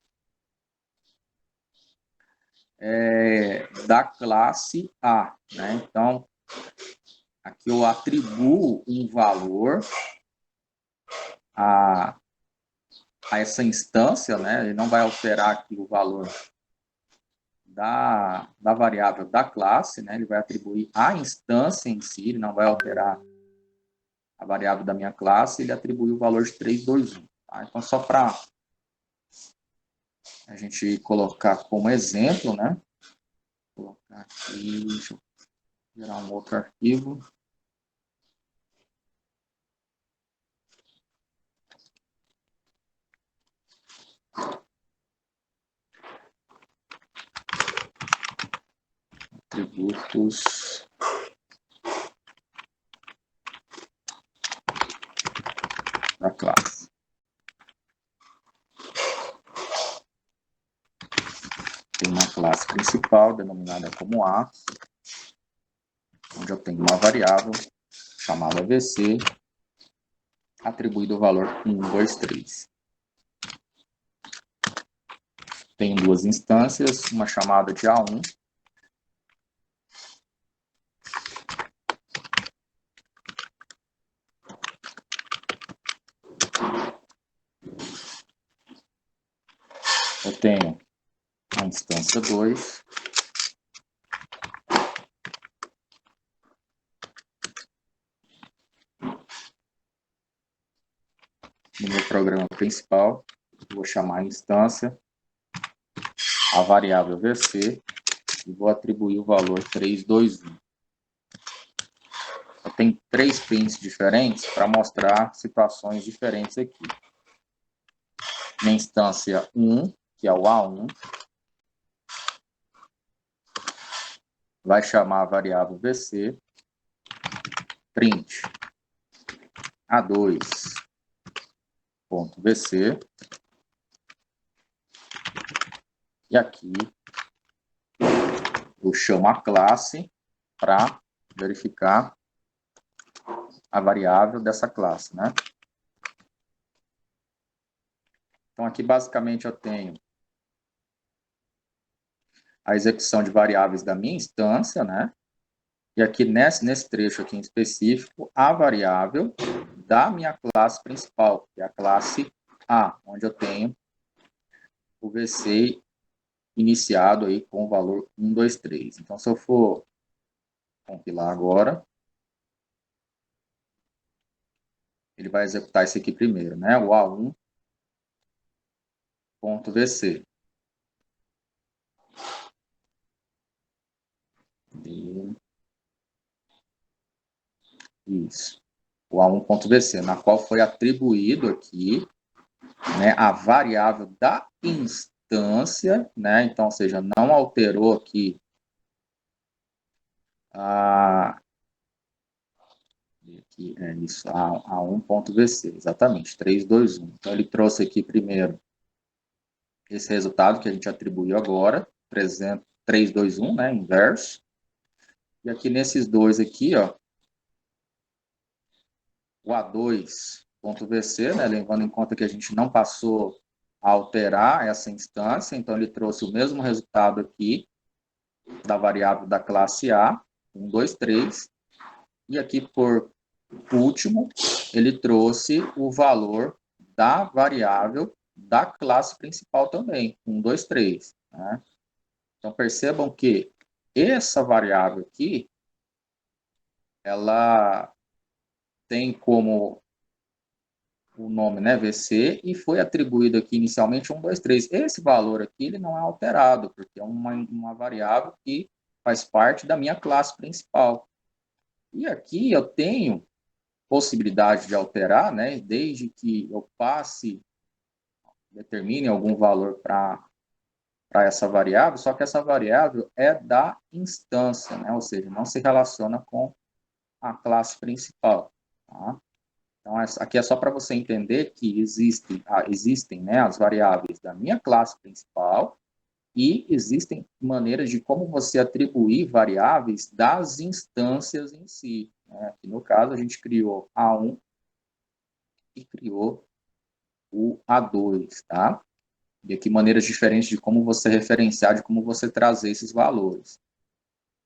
da classe A, né? Então, aqui eu atribuo um valor a essa instância, né? Ele não vai alterar aqui o valor da variável da classe, né? Ele vai atribuir a instância em si, ele não vai alterar a variável da minha classe, ele atribui o valor de 3, 2, 1. Tá? Então, só para a gente colocar como exemplo, né? Vou colocar aqui, deixa eu gerar um outro arquivo. Atributos da classe. Tem uma classe principal, denominada como A, onde eu tenho uma variável chamada VC, atribuído o valor 1, 2, 3. Tenho duas instâncias, uma chamada de A1, eu tenho a instância 2, no meu programa principal, vou chamar a instância, a variável VC, e vou atribuir o valor 3, 2, 1. Eu tenho 3 prints diferentes para mostrar situações diferentes aqui. Minha instância 1, que é o A1, vai chamar a variável VC, print A2.VC, e aqui eu chamo a classe para verificar a variável dessa classe, né? Então, aqui basicamente eu tenho a execução de variáveis da minha instância, né? E aqui nesse trecho aqui em específico, a variável da minha classe principal, que é a classe A, onde eu tenho o VC iniciado aí com o valor 1, 2, 3. Então, se eu for compilar agora, ele vai executar isso aqui primeiro, né? O A1 ponto VC. Isso. O A1.VC, na qual foi atribuído aqui, né, a variável da instância, né? Então, ou seja, não alterou aqui aqui é isso, a 1.VC, exatamente, 3, 2, 1. Então, ele trouxe aqui primeiro esse resultado que a gente atribuiu agora, 3, 2, 1, né, inverso. E aqui nesses dois aqui, ó, o A2.VC, né, levando em conta que a gente não passou a alterar essa instância, então ele trouxe o mesmo resultado aqui da variável da classe A, 1, 2, 3, e aqui por último, ele trouxe o valor da variável da classe principal também, 1, 2, 3. Né? Então, percebam que essa variável aqui, ela tem como o nome, né, VC, e foi atribuído aqui inicialmente 1, 2, 3. Esse valor aqui, ele não é alterado, porque é uma variável que faz parte da minha classe principal. E aqui eu tenho possibilidade de alterar, né, desde que eu determine algum valor para essa variável, só que essa variável é da instância, né, ou seja, não se relaciona com a classe principal. Tá? Então, aqui é só para você entender que existem, né, as variáveis da minha classe principal e existem maneiras de como você atribuir variáveis das instâncias em si. Né? Aqui, no caso, a gente criou A1 e criou o A2, tá? E aqui maneiras diferentes de como você referenciar, de como você trazer esses valores.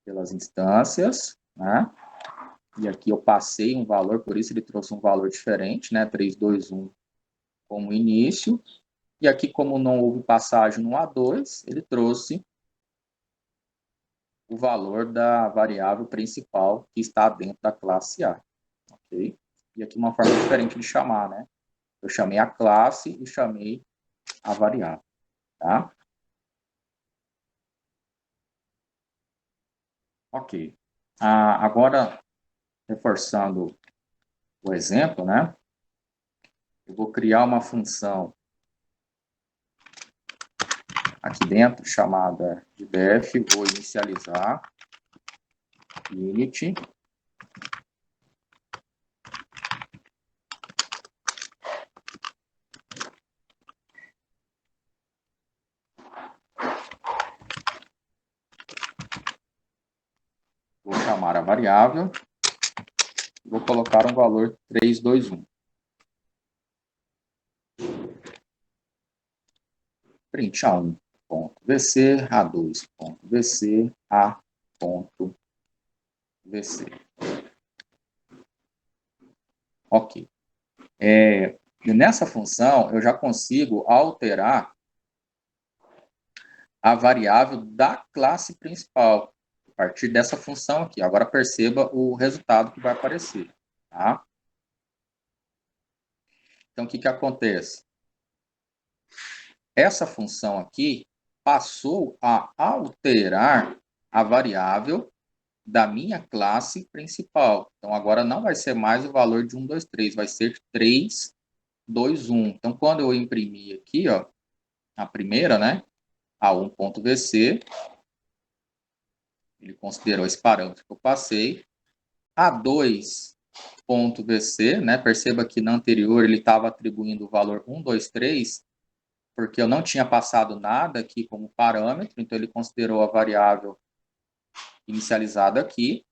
Pelas instâncias, né? E aqui eu passei um valor, por isso ele trouxe um valor diferente, né? 3, 2, 1 como início. E aqui, como não houve passagem no A2, ele trouxe o valor da variável principal que está dentro da classe A. Ok? E aqui uma forma diferente de chamar, né? Eu chamei a classe e chamei a variável. Tá? Ok. Agora, reforçando o exemplo, né? Eu vou criar uma função aqui dentro chamada de def, vou inicializar init. Vou chamar a variável. Vou colocar um valor 3, 2, 1. Print A1.vc, A2.vc, A.vc. Ok. Nessa função, eu já consigo alterar a variável da classe principal, a partir dessa função aqui. Agora perceba o resultado que vai aparecer. Tá? Então, o que acontece? Essa função aqui passou a alterar a variável da minha classe principal. Então, agora não vai ser mais o valor de 1, 2, 3, vai ser 3, 2, 1. Então, quando eu imprimir aqui, ó, a primeira, né, A1.VC, ele considerou esse parâmetro que eu passei. A2.VC, né, perceba que na anterior ele estava atribuindo o valor 1, 2, 3, porque eu não tinha passado nada aqui como parâmetro, então ele considerou a variável inicializada aqui.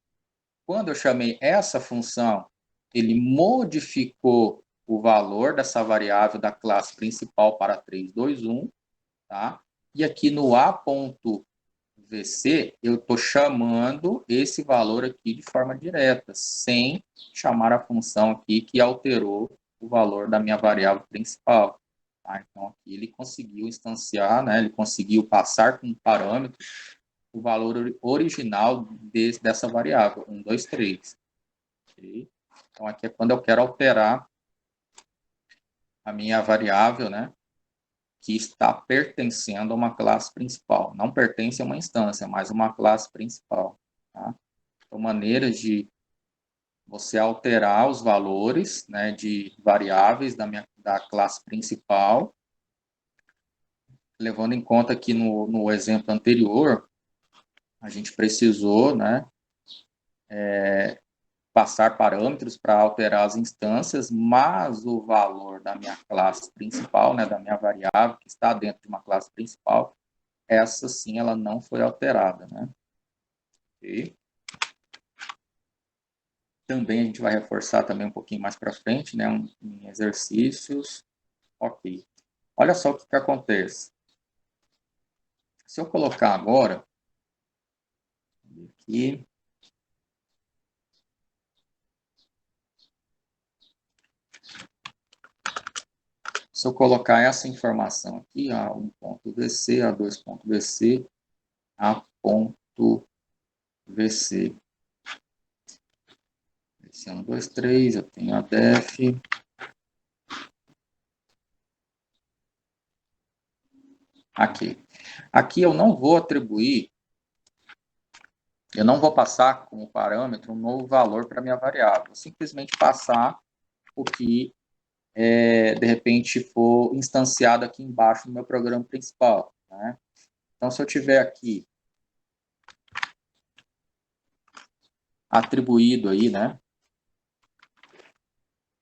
Quando eu chamei essa função, ele modificou o valor dessa variável da classe principal para 3, 2, 1, tá? E aqui no A.VC, eu estou chamando esse valor aqui de forma direta, sem chamar a função aqui que alterou o valor da minha variável principal. Tá? Então, aqui ele conseguiu instanciar, né? Ele conseguiu passar com um parâmetro o valor original dessa variável, 1, 2, 3. Okay? Então, aqui é quando eu quero alterar a minha variável, né? que está pertencendo a uma classe principal. Não pertence a uma instância, mas uma classe principal. Tá? Então, maneiras de você alterar os valores, né, de variáveis da classe principal, levando em conta que no exemplo anterior, a gente precisou, né, passar parâmetros para alterar as instâncias, mas o valor da minha classe principal, né, da minha variável, que está dentro de uma classe principal, essa sim, ela não foi alterada, né? Okay. Também a gente vai reforçar também um pouquinho mais para frente, né, em exercícios. Ok. Olha só o que acontece. Se eu colocar agora, aqui, se eu colocar essa informação aqui, A1.VC, A2.VC, A.VC. Esse é 1, 2, 3, eu tenho a def. Aqui eu não vou atribuir, eu não vou passar como parâmetro um novo valor para minha variável. Vou simplesmente passar o que, de repente, for instanciado aqui embaixo no meu programa principal. Né? Então, se eu tiver aqui atribuído aí, né,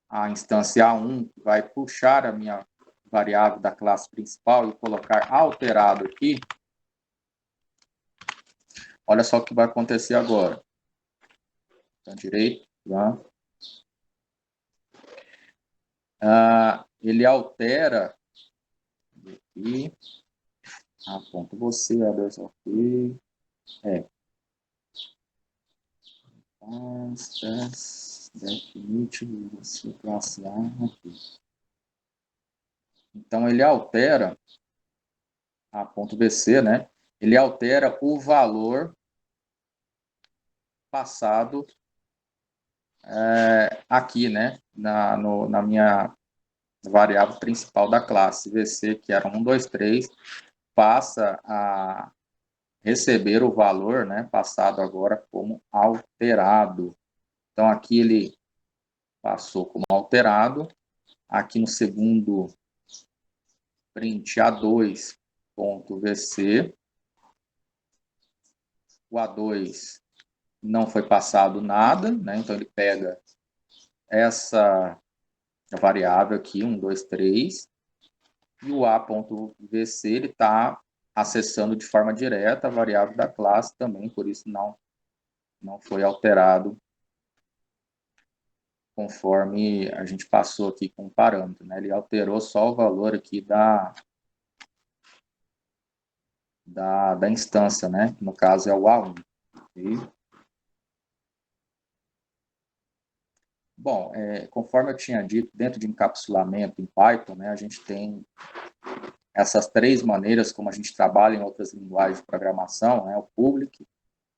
a instância A1, que vai puxar a minha variável da classe principal e colocar alterado aqui, olha só o que vai acontecer agora. Então, direito, tá? Ele altera aqui, ponto você, A2, ok, definitivo, você classe A aqui. Então, ele altera, ponto BC, né? Ele altera o valor passado aqui, né? Na minha variável principal da classe, VC, que era 1, 2, 3, passa a receber o valor, né? Passado agora como alterado. Então, aqui ele passou como alterado. Aqui no segundo print A2.VC. O A2 não foi passado nada, né? Então ele pega essa variável aqui, 1, 2, 3, e o A.VC ele está acessando de forma direta a variável da classe também, por isso não foi alterado conforme a gente passou aqui com o parâmetro, né? Ele alterou só o valor aqui da instância, né? Que no caso é o A1. Okay? Bom, conforme eu tinha dito, dentro de encapsulamento em Python, né, a gente tem essas três maneiras como a gente trabalha em outras linguagens de programação, né, o public,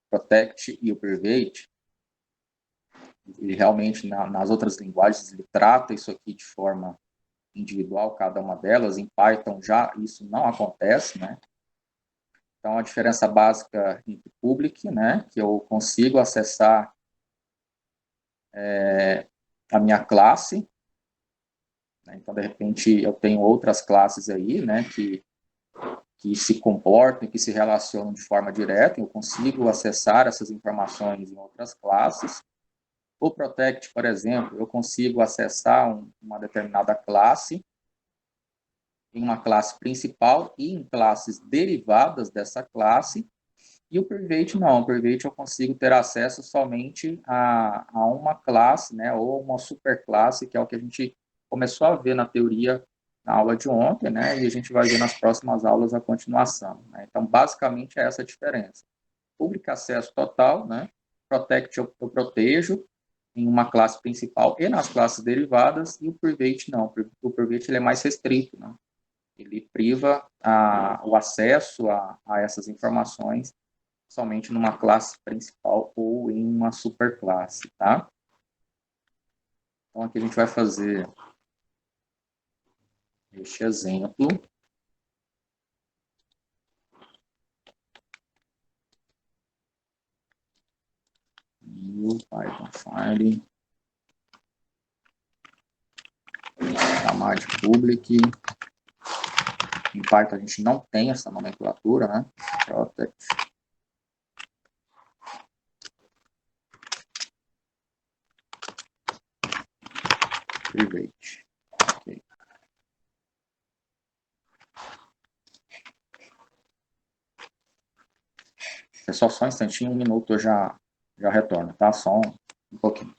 protect e o private. E realmente, nas outras linguagens, ele trata isso aqui de forma individual, cada uma delas. Em Python já isso não acontece, né? Então, a diferença básica entre public, né, que eu consigo acessar a minha classe, né? Então, de repente, eu tenho outras classes aí, né, que se comportam, que se relacionam de forma direta, eu consigo acessar essas informações em outras classes. O Protect, por exemplo, eu consigo acessar uma determinada classe em uma classe principal e em classes derivadas dessa classe. E o Private não, o Private eu consigo ter acesso somente a uma classe, né, ou uma superclasse, que é o que a gente começou a ver na teoria na aula de ontem, né, e a gente vai ver nas próximas aulas a continuação. Né? Então, basicamente, é essa a diferença. Public acesso total, né, Protect eu protejo em uma classe principal e nas classes derivadas, e o Private não. O Private ele é mais restrito, né? Ele priva o acesso a essas informações somente numa classe principal ou em uma superclasse, tá? Então, aqui a gente vai fazer este exemplo. new Python file, chamar de public. Em Python a gente não tem essa nomenclatura, né? Protect. Private. Ok. Pessoal, só um instantinho, 1 minuto eu já retorno, tá? Só um pouquinho.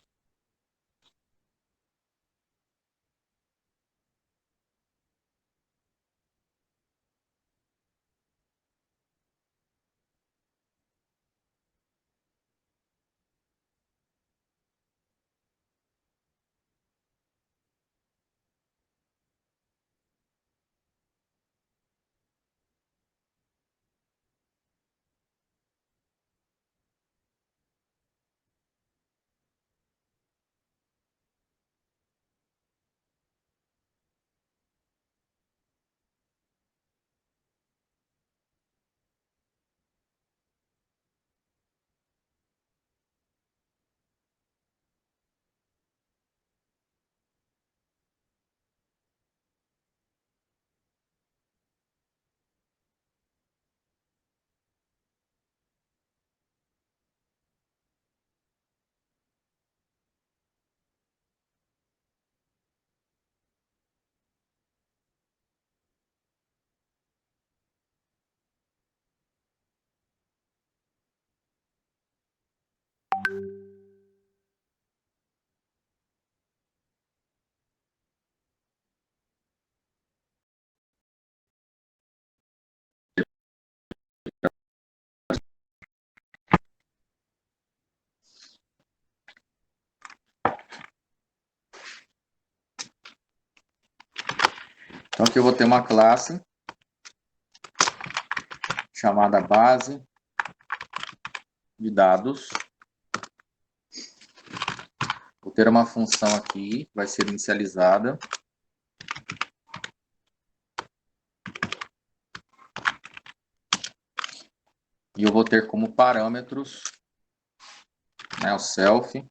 Então aqui eu vou ter uma classe chamada base de dados. Vou ter uma função aqui, vai ser inicializada. E eu vou ter como parâmetros, né, o self.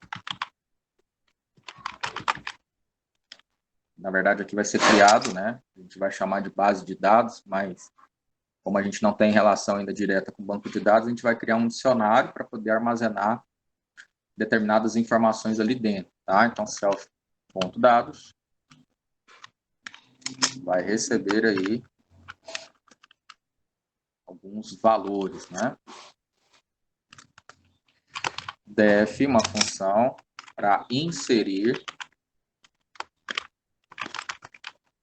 Na verdade aqui vai ser criado, né? A gente vai chamar de base de dados, mas como a gente não tem relação ainda direta com o banco de dados, a gente vai criar um dicionário para poder armazenar determinadas informações ali dentro, tá? Então, self.dados vai receber aí alguns valores, né? Def, uma função para inserir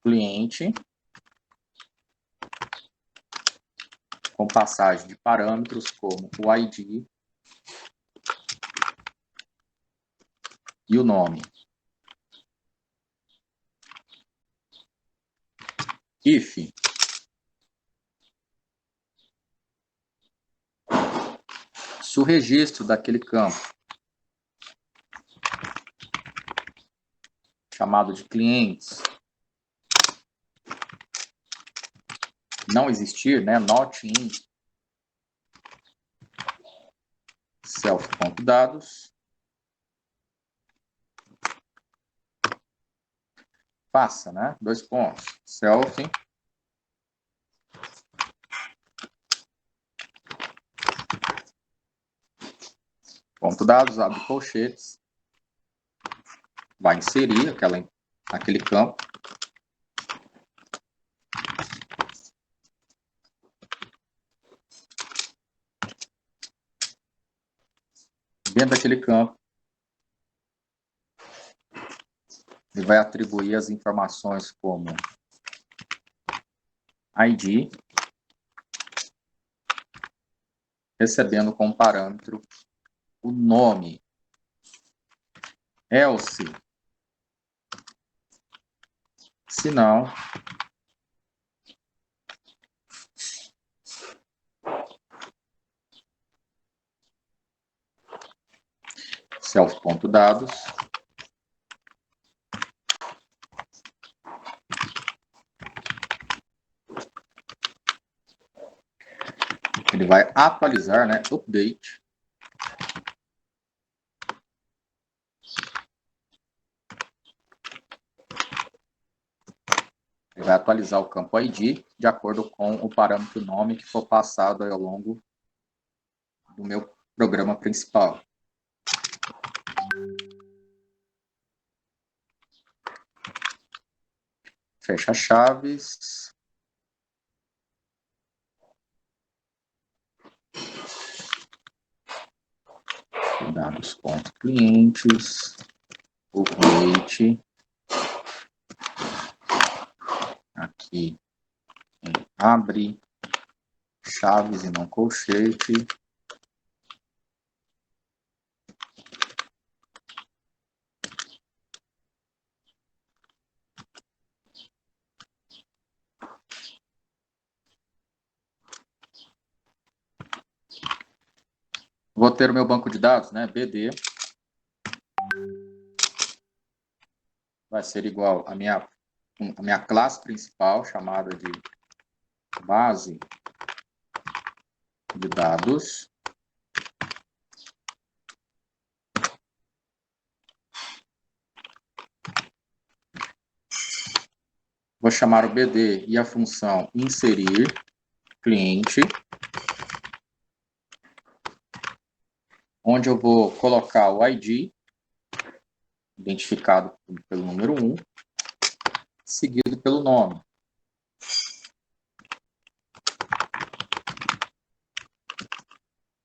cliente com passagem de parâmetros como o ID e o nome. If se o registro daquele campo chamado de clientes não existir, né, not in self.dados, faça, né, 2 pontos, self ponto dados, abre colchetes, vai inserir aquele campo. Dentro daquele campo, ele vai atribuir as informações como ID, recebendo como parâmetro o nome. Else, se não, self.dados, ele vai atualizar, né, update vai atualizar o campo ID de acordo com o parâmetro nome que for passado ao longo do meu programa principal. Fecha chaves. Dados.clientes. Update. Aqui abre chaves e não colchete. Vou ter o meu banco de dados, né? BD. Vai ser igual a minha classe principal, chamada de base de dados. Vou chamar o BD e a função inserir cliente, onde eu vou colocar o ID, identificado pelo número 1, seguido pelo nome.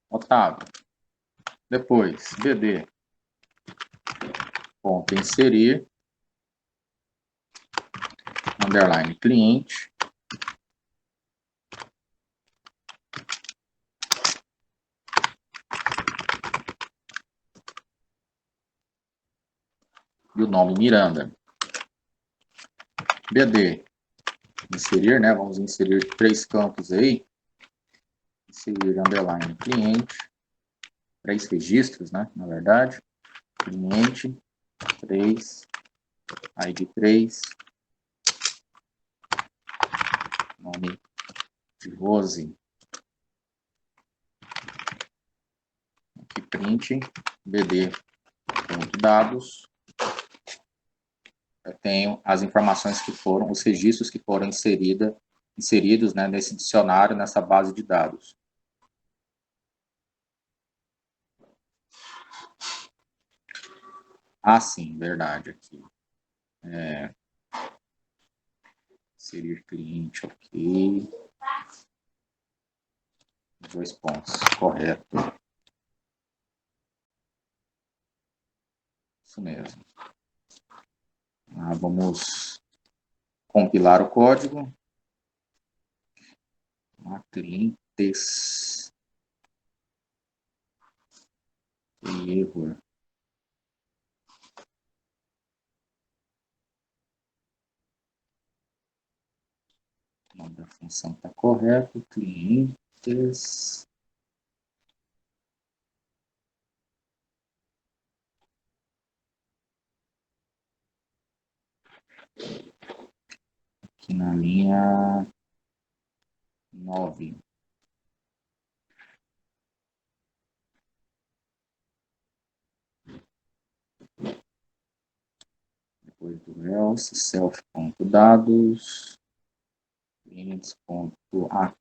Otávio. Depois, BD, ponto inserir, underline cliente, e o nome Miranda. BD, inserir, né? Vamos inserir 3 campos aí. Inserir underline cliente, 3 registros, né? Na verdade, cliente, 3, ID 3, nome de Rose. Aqui print, BD, ponto dados. Eu tenho as informações que foram, os registros que foram inseridos, né, nesse dicionário, nessa base de dados. Ah, sim, verdade, aqui. Inserir cliente, ok. 2 pontos, correto. Isso mesmo. Vamos compilar o código. Clientes. Erro. O nome da função está correto. Clientes. Aqui na linha 9. Depois do else, self.dados, clientes.a.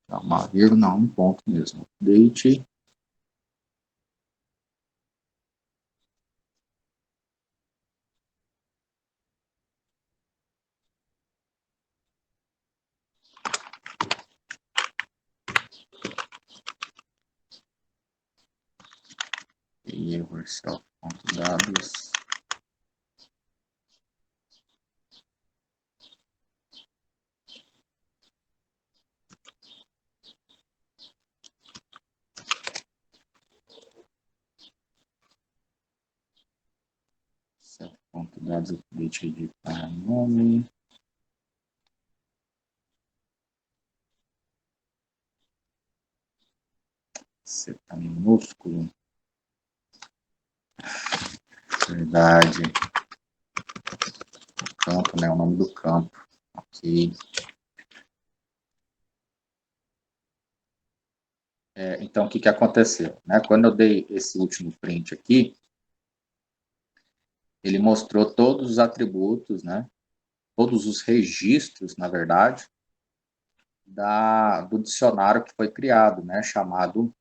Uma vírgula, não, um ponto mesmo. Update. Erro, self.dados. Self.dados, update de para nome. Você tá minúsculo. Verdade. O campo, né? O nome do campo. Ok. Então, o que aconteceu? Né? Quando eu dei esse último print aqui, ele mostrou todos os atributos, né? todos os registros, na verdade, do dicionário que foi criado, né, chamado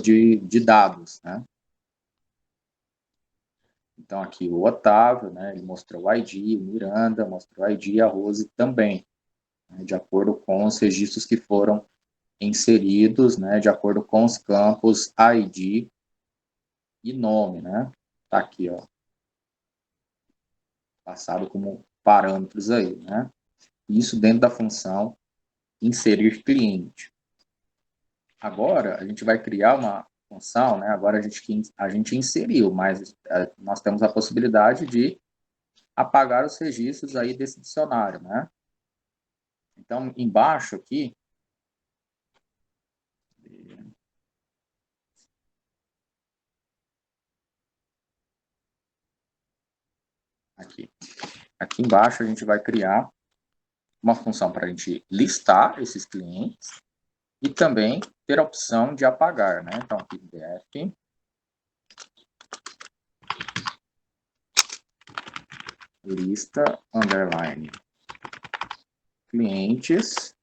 de dados, né? Então, aqui o Otávio, né, ele mostrou o ID, o Miranda mostrou o ID, a Rose também, né, de acordo com os registros que foram inseridos, né, de acordo com os campos ID e nome, né? Tá aqui, ó, passado como parâmetros aí, né? Isso dentro da função inserir cliente. Agora, a gente vai criar uma função, né? Agora a gente inseriu, mas nós temos a possibilidade de apagar os registros aí desse dicionário, né? Então, embaixo aqui, aqui embaixo a gente vai criar uma função para a gente listar esses clientes e também ter a opção de apagar, né? Então, aqui def lista underline clientes,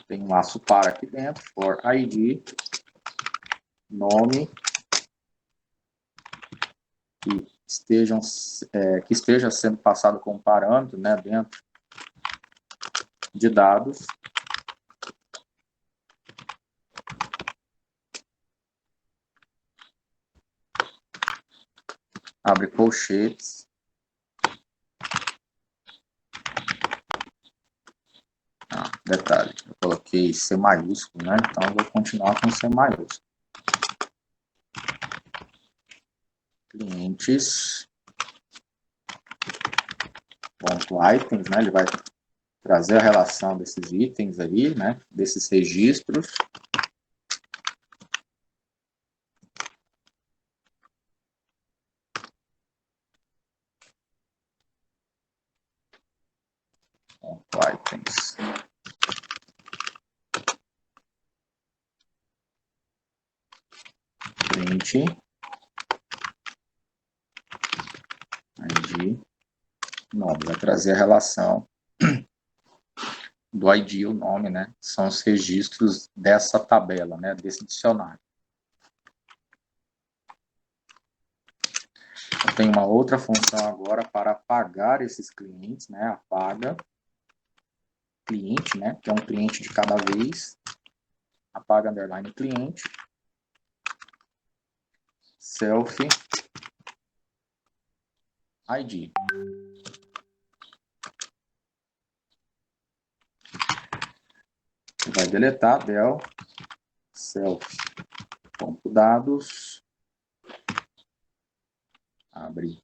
tem um laço para aqui dentro, for ID, nome, que esteja sendo passado como parâmetro, né, dentro de dados, abre colchetes, detalhe, eu coloquei C maiúsculo, né, então eu vou continuar com C maiúsculo. Clientes, ponto items, né, ele vai trazer a relação desses itens aí, né, desses registros. Ponto items. Print ID nome, vai trazer a relação do ID e o nome, né? São os registros dessa tabela, né? Desse dicionário. Eu tenho uma outra função agora para apagar esses clientes, né? Apaga cliente, né? Que é um cliente de cada vez. Apaga underline cliente. Self ID. Vai deletar del self.dados, abre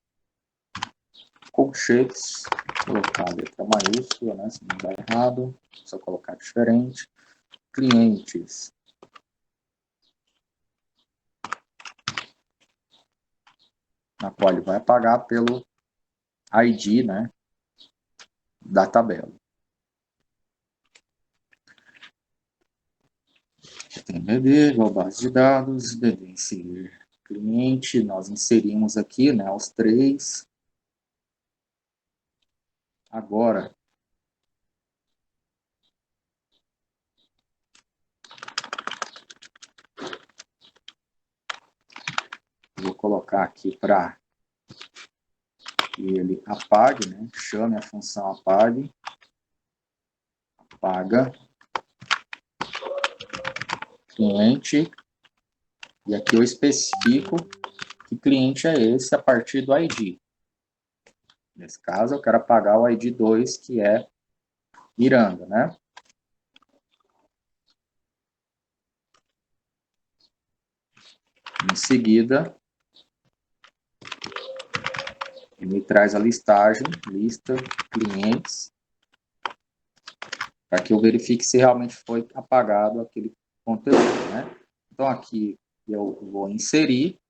colchetes, colocar a letra maiúscula, né, se não dá errado, só colocar diferente, clientes, na qual ele vai apagar pelo ID, né, da tabela. Tem DD, igual base de dados, DD inserir cliente, nós inserimos aqui, né, os três. Agora, vou colocar aqui para que ele apague, né, chame a função apague, apaga, cliente, e aqui eu especifico que cliente é esse a partir do ID. Nesse caso, eu quero apagar o ID 2, que é Miranda, né? Em seguida, ele me traz a listagem, lista, clientes, para que eu verifique se realmente foi apagado aquele conteúdo, né? Então, aqui eu vou inserir,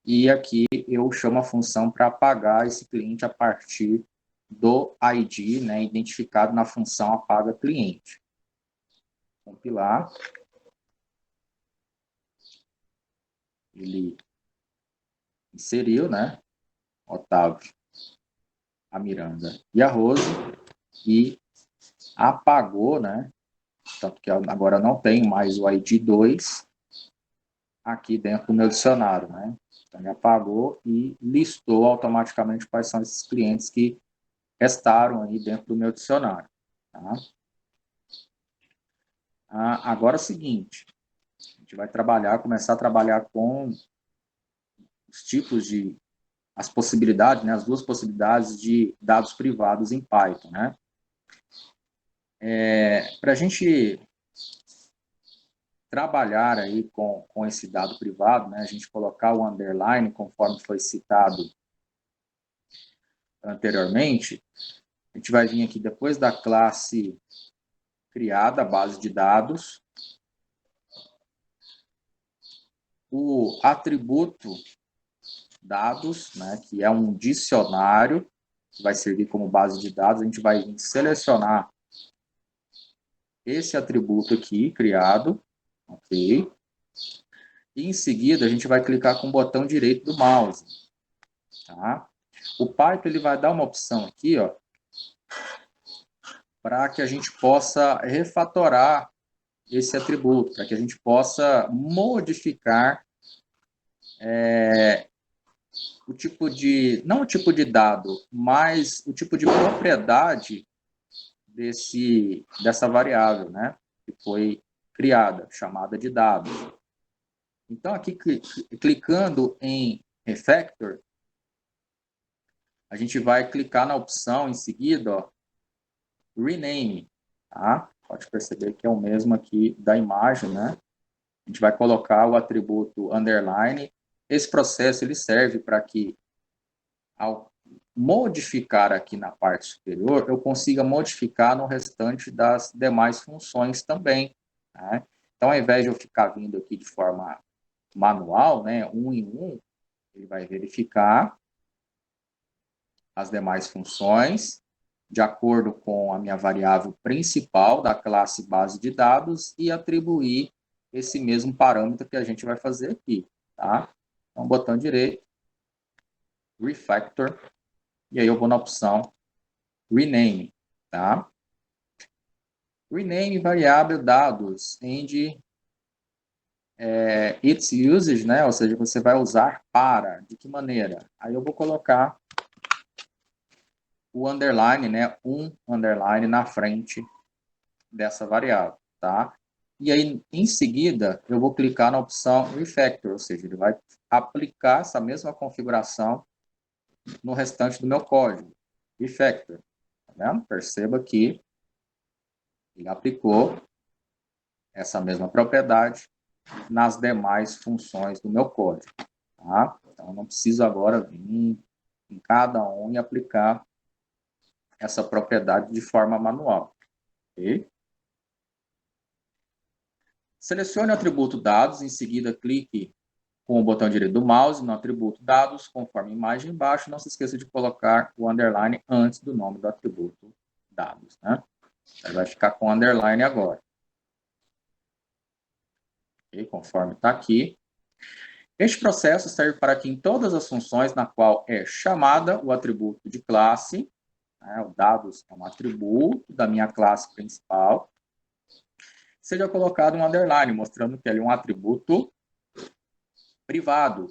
e aqui eu chamo a função para apagar esse cliente a partir do ID, né, identificado na função apaga cliente. Compilar. Ele inseriu, né? Otávio, a Miranda e a Rose, e apagou, né? Tanto que agora não tenho mais o ID 2 aqui dentro do meu dicionário, né? Então, ele apagou e listou automaticamente quais são esses clientes que restaram aí dentro do meu dicionário, tá? Agora é o seguinte, a gente vai começar a trabalhar com os tipos de, as possibilidades, né? As duas possibilidades de dados privados em Python, né? Para a gente trabalhar aí com esse dado privado, né? A gente colocar o underline, conforme foi citado anteriormente, a gente vai vir aqui depois da classe criada, a base de dados, o atributo dados, né, que é um dicionário, que vai servir como base de dados, a gente vai selecionar esse atributo aqui, criado, ok? E em seguida, a gente vai clicar com o botão direito do mouse, tá? O Python, ele vai dar uma opção aqui, ó, para que a gente possa refatorar esse atributo, para que a gente possa modificar o tipo de, não o tipo de dado, mas o tipo de propriedade dessa variável, né, que foi criada, chamada de dados. Então, aqui, clicando em Refactor, a gente vai clicar na opção em seguida, ó, Rename, tá? Pode perceber que é o mesmo aqui da imagem, né? A gente vai colocar o atributo underline. Esse processo ele serve para que, ao modificar aqui na parte superior, eu consiga modificar no restante das demais funções também, né? Então, ao invés de eu ficar vindo aqui de forma manual, né, um em um, ele vai verificar as demais funções de acordo com a minha variável principal da classe base de dados e atribuir esse mesmo parâmetro que a gente vai fazer aqui, tá? Então, botão direito, Refactor, e aí eu vou na opção Rename, tá? Rename variável dados, end its usage, né? Ou seja, você vai usar para, de que maneira? Aí eu vou colocar o underline, né? Um underline na frente dessa variável, tá? E aí, em seguida, eu vou clicar na opção Refactor, ou seja, ele vai aplicar essa mesma configuração no restante do meu código. Refactor, tá vendo? Perceba que ele aplicou essa mesma propriedade nas demais funções do meu código, tá? Então, eu não preciso agora vir em cada um e aplicar essa propriedade de forma manual, ok? Selecione o atributo dados, em seguida clique com o botão direito do mouse no atributo dados, conforme a imagem embaixo. Não se esqueça de colocar o underline antes do nome do atributo dados, né? Ele vai ficar com underline agora. Okay? Conforme está aqui. Este processo serve para que em todas as funções na qual é chamada o atributo de classe, né, o dados é um atributo da minha classe principal, seja colocado um underline, mostrando que ele é um atributo privado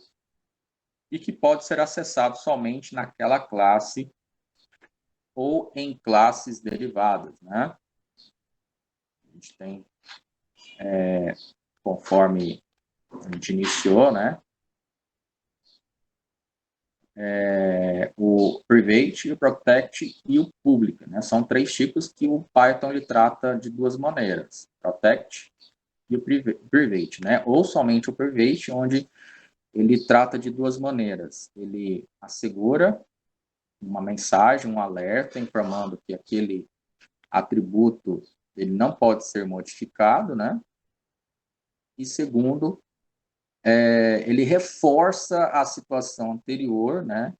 e que pode ser acessado somente naquela classe ou em classes derivadas, né? A gente tem, conforme a gente iniciou, né? O private, o protect e o public, né? São três tipos que o Python ele trata de duas maneiras: protect e o private, né? Ou somente o private, onde ele trata de duas maneiras. Ele assegura uma mensagem, um alerta, informando que aquele atributo ele não pode ser modificado, né? E segundo, ele reforça a situação anterior, né?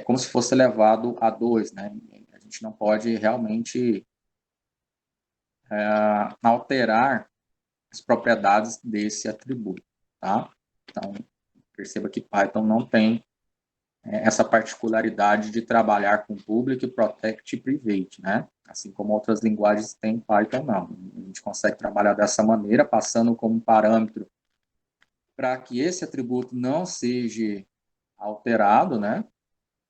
Como se fosse elevado a 2, né? A gente não pode realmente alterar as propriedades desse atributo, tá? Então, Perceba que Python não tem essa particularidade de trabalhar com public, protect e private, né? Assim como outras linguagens têm, Python não. A gente consegue trabalhar dessa maneira, passando como parâmetro para que esse atributo não seja alterado, né?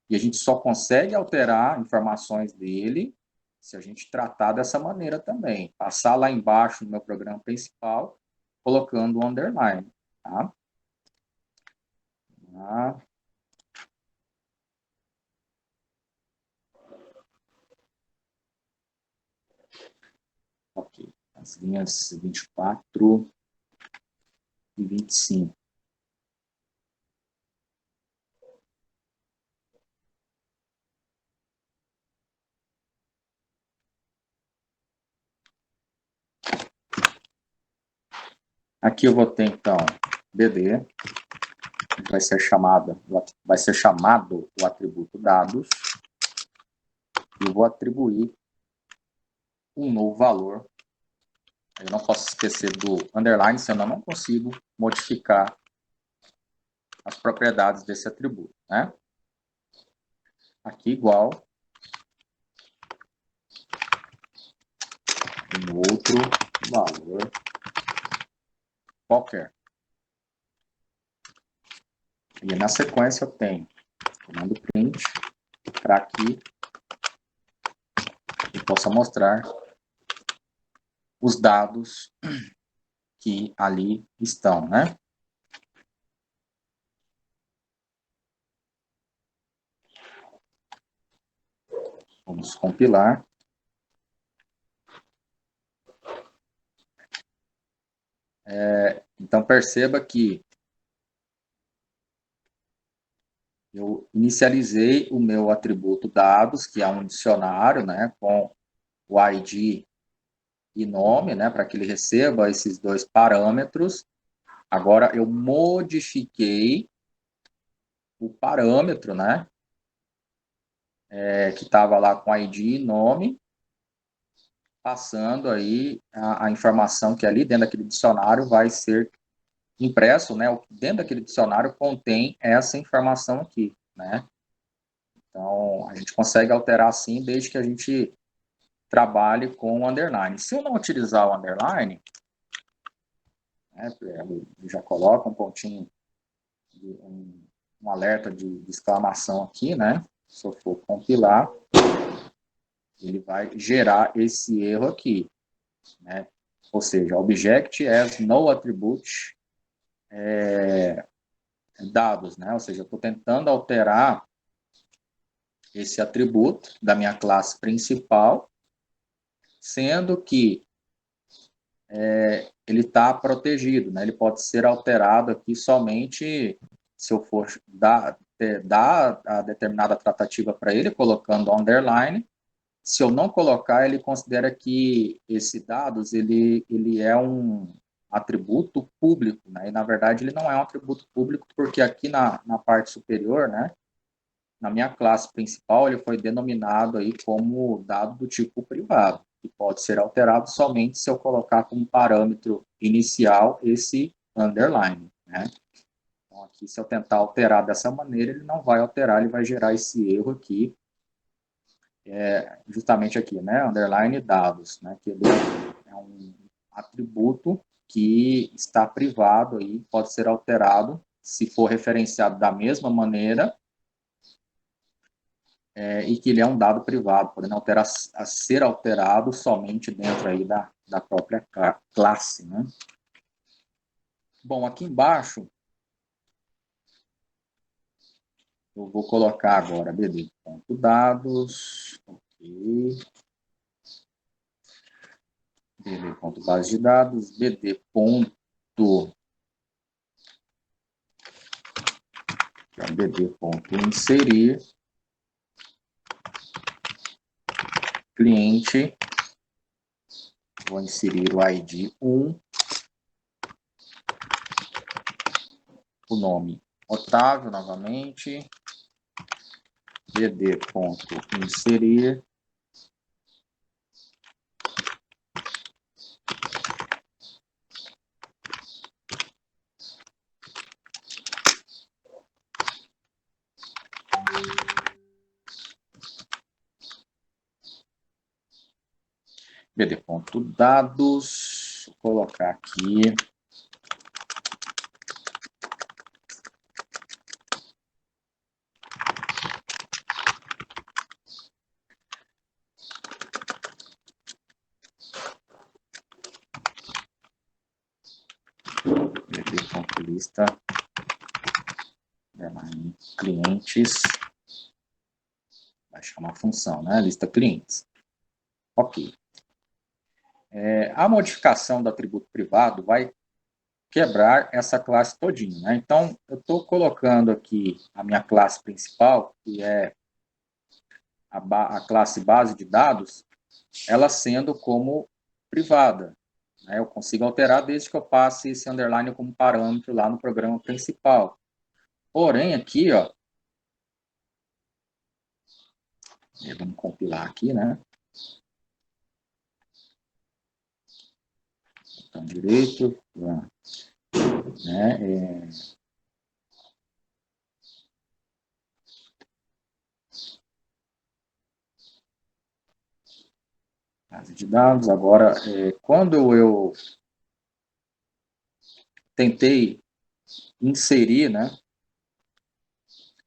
E a gente só consegue alterar informações dele se a gente tratar dessa maneira também. Passar lá embaixo no meu programa principal, colocando o underline, tá? Ah, ok. As linhas 24 e 25. Aqui eu vou ter, então, BD, vai ser chamado o atributo dados, e vou atribuir um novo valor. Eu não posso esquecer do underline, senão eu não consigo modificar as propriedades desse atributo, né? Aqui igual um outro valor qualquer. E na sequência eu tenho comando print para que eu possa mostrar os dados que ali estão, né? Vamos compilar. Então perceba que eu inicializei o meu atributo dados, que é um dicionário, né, com o ID e nome, né, para que ele receba esses dois parâmetros. Agora eu modifiquei o parâmetro, né, que estava lá com ID e nome, passando aí a informação que ali dentro daquele dicionário vai ser impresso, né, dentro daquele dicionário contém essa informação aqui, né. Então, a gente consegue alterar assim desde que a gente trabalhe com o underline. Se eu não utilizar o underline, né, ele já coloca um pontinho, um alerta de exclamação aqui, né? Se eu for compilar, ele vai gerar esse erro aqui, né? Ou seja, object as no attribute dados, né? Ou seja, eu estou tentando alterar esse atributo da minha classe principal, sendo que ele está protegido, né? Ele pode ser alterado aqui somente se eu for dar a determinada tratativa para ele, colocando underline. Se eu não colocar, ele considera que esse dados ele é um atributo público, né? E na verdade ele não é um atributo público, porque aqui na parte superior, né? Na minha classe principal, ele foi denominado aí como dado do tipo privado, que pode ser alterado somente se eu colocar como parâmetro inicial esse underline, né? Então, aqui, se eu tentar alterar dessa maneira, ele não vai alterar, ele vai gerar esse erro aqui, justamente aqui, né? Underline dados, né? Que ele é um atributo que está privado aí, pode ser alterado se for referenciado da mesma maneira, e que ele é um dado privado, podendo ser alterado somente dentro aí da própria classe, né? Bom, aqui embaixo, eu vou colocar agora bd.dados, ok, bd.base de dados, bd.inserir, cliente, vou inserir o ID 1, o nome Otávio novamente, bd.inserir, bd.dados, vou colocar aqui bd.lista clientes, vai chamar a função, né? Lista clientes. Ok. A modificação do atributo privado vai quebrar essa classe todinha, né? Então, eu estou colocando aqui a minha classe principal, que é a classe base de dados, ela sendo como privada, né? Eu consigo alterar desde que eu passe esse underline como parâmetro lá no programa principal. Porém, aqui, ó, vamos compilar aqui, né? Botão direito, né? Base de dados. Agora, quando eu tentei inserir, né,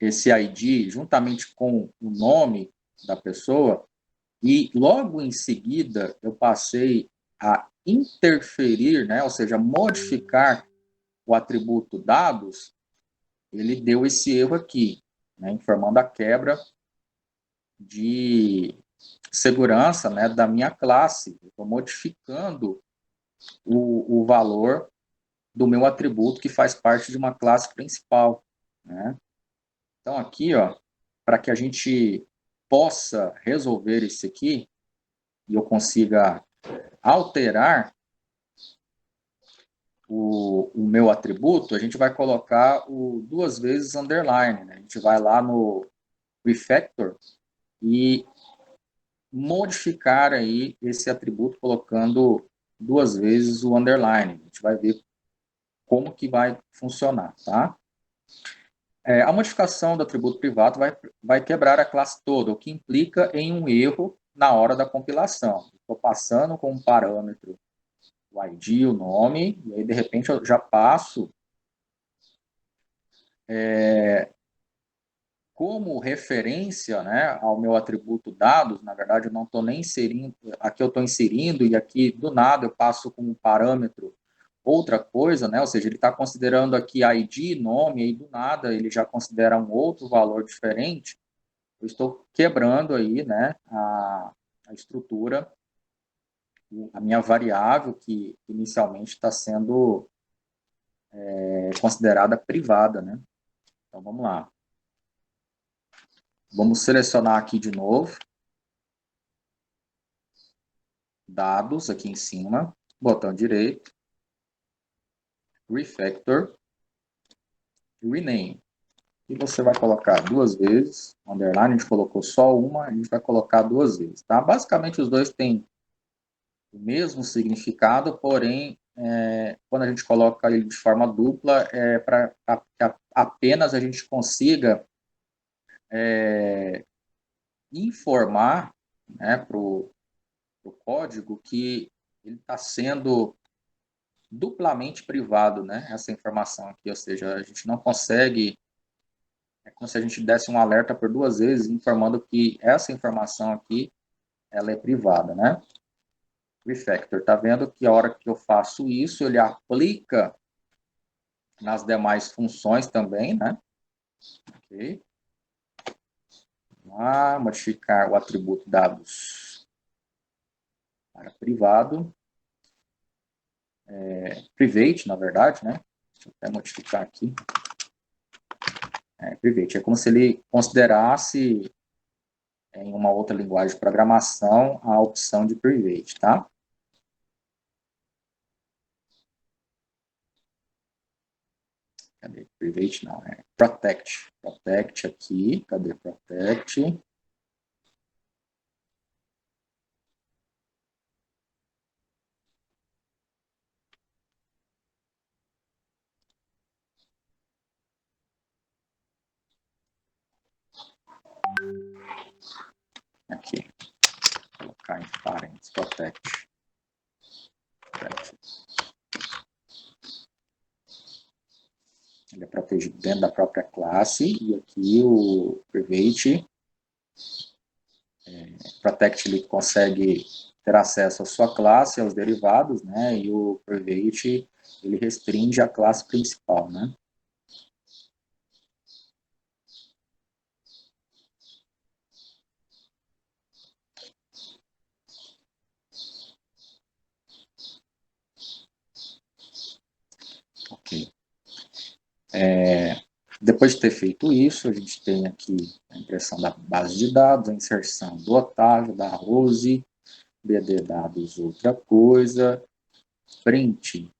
esse ID juntamente com o nome da pessoa, e logo em seguida eu passei a interferir, né, ou seja, modificar o atributo dados, ele deu esse erro aqui, né, informando a quebra de segurança, né, da minha classe. Estou modificando o valor do meu atributo que faz parte de uma classe principal, né? Então, aqui, ó, para que a gente possa resolver isso aqui e eu consiga alterar o meu atributo, a gente vai colocar duas vezes underline, né? A gente vai lá no refactor e modificar aí esse atributo colocando duas vezes o underline. A gente vai ver como que vai funcionar, tá? A modificação do atributo privado vai quebrar a classe toda, o que implica em um erro na hora da compilação. Estou passando com um parâmetro o ID, o nome, e aí de repente eu já passo como referência, né, ao meu atributo dados. Na verdade, eu não estou nem inserindo, aqui eu estou inserindo, e aqui do nada eu passo como parâmetro outra coisa, né? Ou seja, ele está considerando aqui ID, nome, e do nada ele já considera um outro valor diferente. Eu estou quebrando aí, né, a estrutura, a minha variável que inicialmente está sendo considerada privada, né? Então, vamos lá. Vamos selecionar aqui de novo. Dados, aqui em cima. Botão direito. Refactor. Rename. E você vai colocar duas vezes. Underline, a gente colocou só uma, a gente vai colocar duas vezes, tá? Basicamente, os dois têm o mesmo significado, porém, quando a gente coloca ele de forma dupla, para que apenas a gente consiga informar, né, para o código que ele está sendo duplamente privado, né, essa informação aqui, ou seja, a gente não consegue, é como se a gente desse um alerta por duas vezes, informando que essa informação aqui, ela é privada, né? Refactor, tá vendo que a hora que eu faço isso, ele aplica nas demais funções também, né? Ok. Vamos lá, modificar o atributo dados para privado. Private, na verdade, né? Deixa eu até modificar aqui. Private. É como se ele considerasse em uma outra linguagem de programação a opção de private, tá? Cadê? Private não, protect. Protect aqui, cadê protect? Aqui. Vou colocar em parênteses, protect. protegido dentro da própria classe, e aqui o Private Protect ele consegue ter acesso à sua classe, aos derivados, né? E o Private ele restringe a classe principal, né? Ok. Depois de ter feito isso, a gente tem aqui a impressão da base de dados, a inserção do Otávio, da Rose, BD dados outra coisa, print.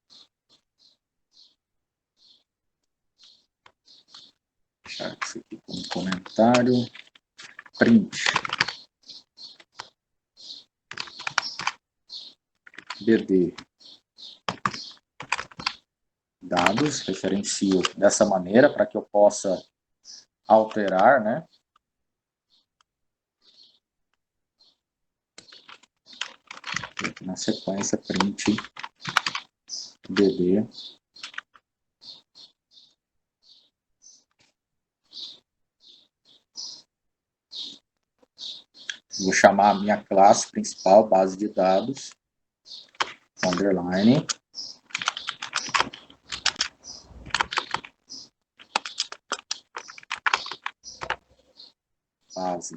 Deixar isso aqui como comentário. Print. BD dados, referencio dessa maneira para que eu possa alterar, né? Na sequência, print BD vou chamar a minha classe principal, base de dados, underline, base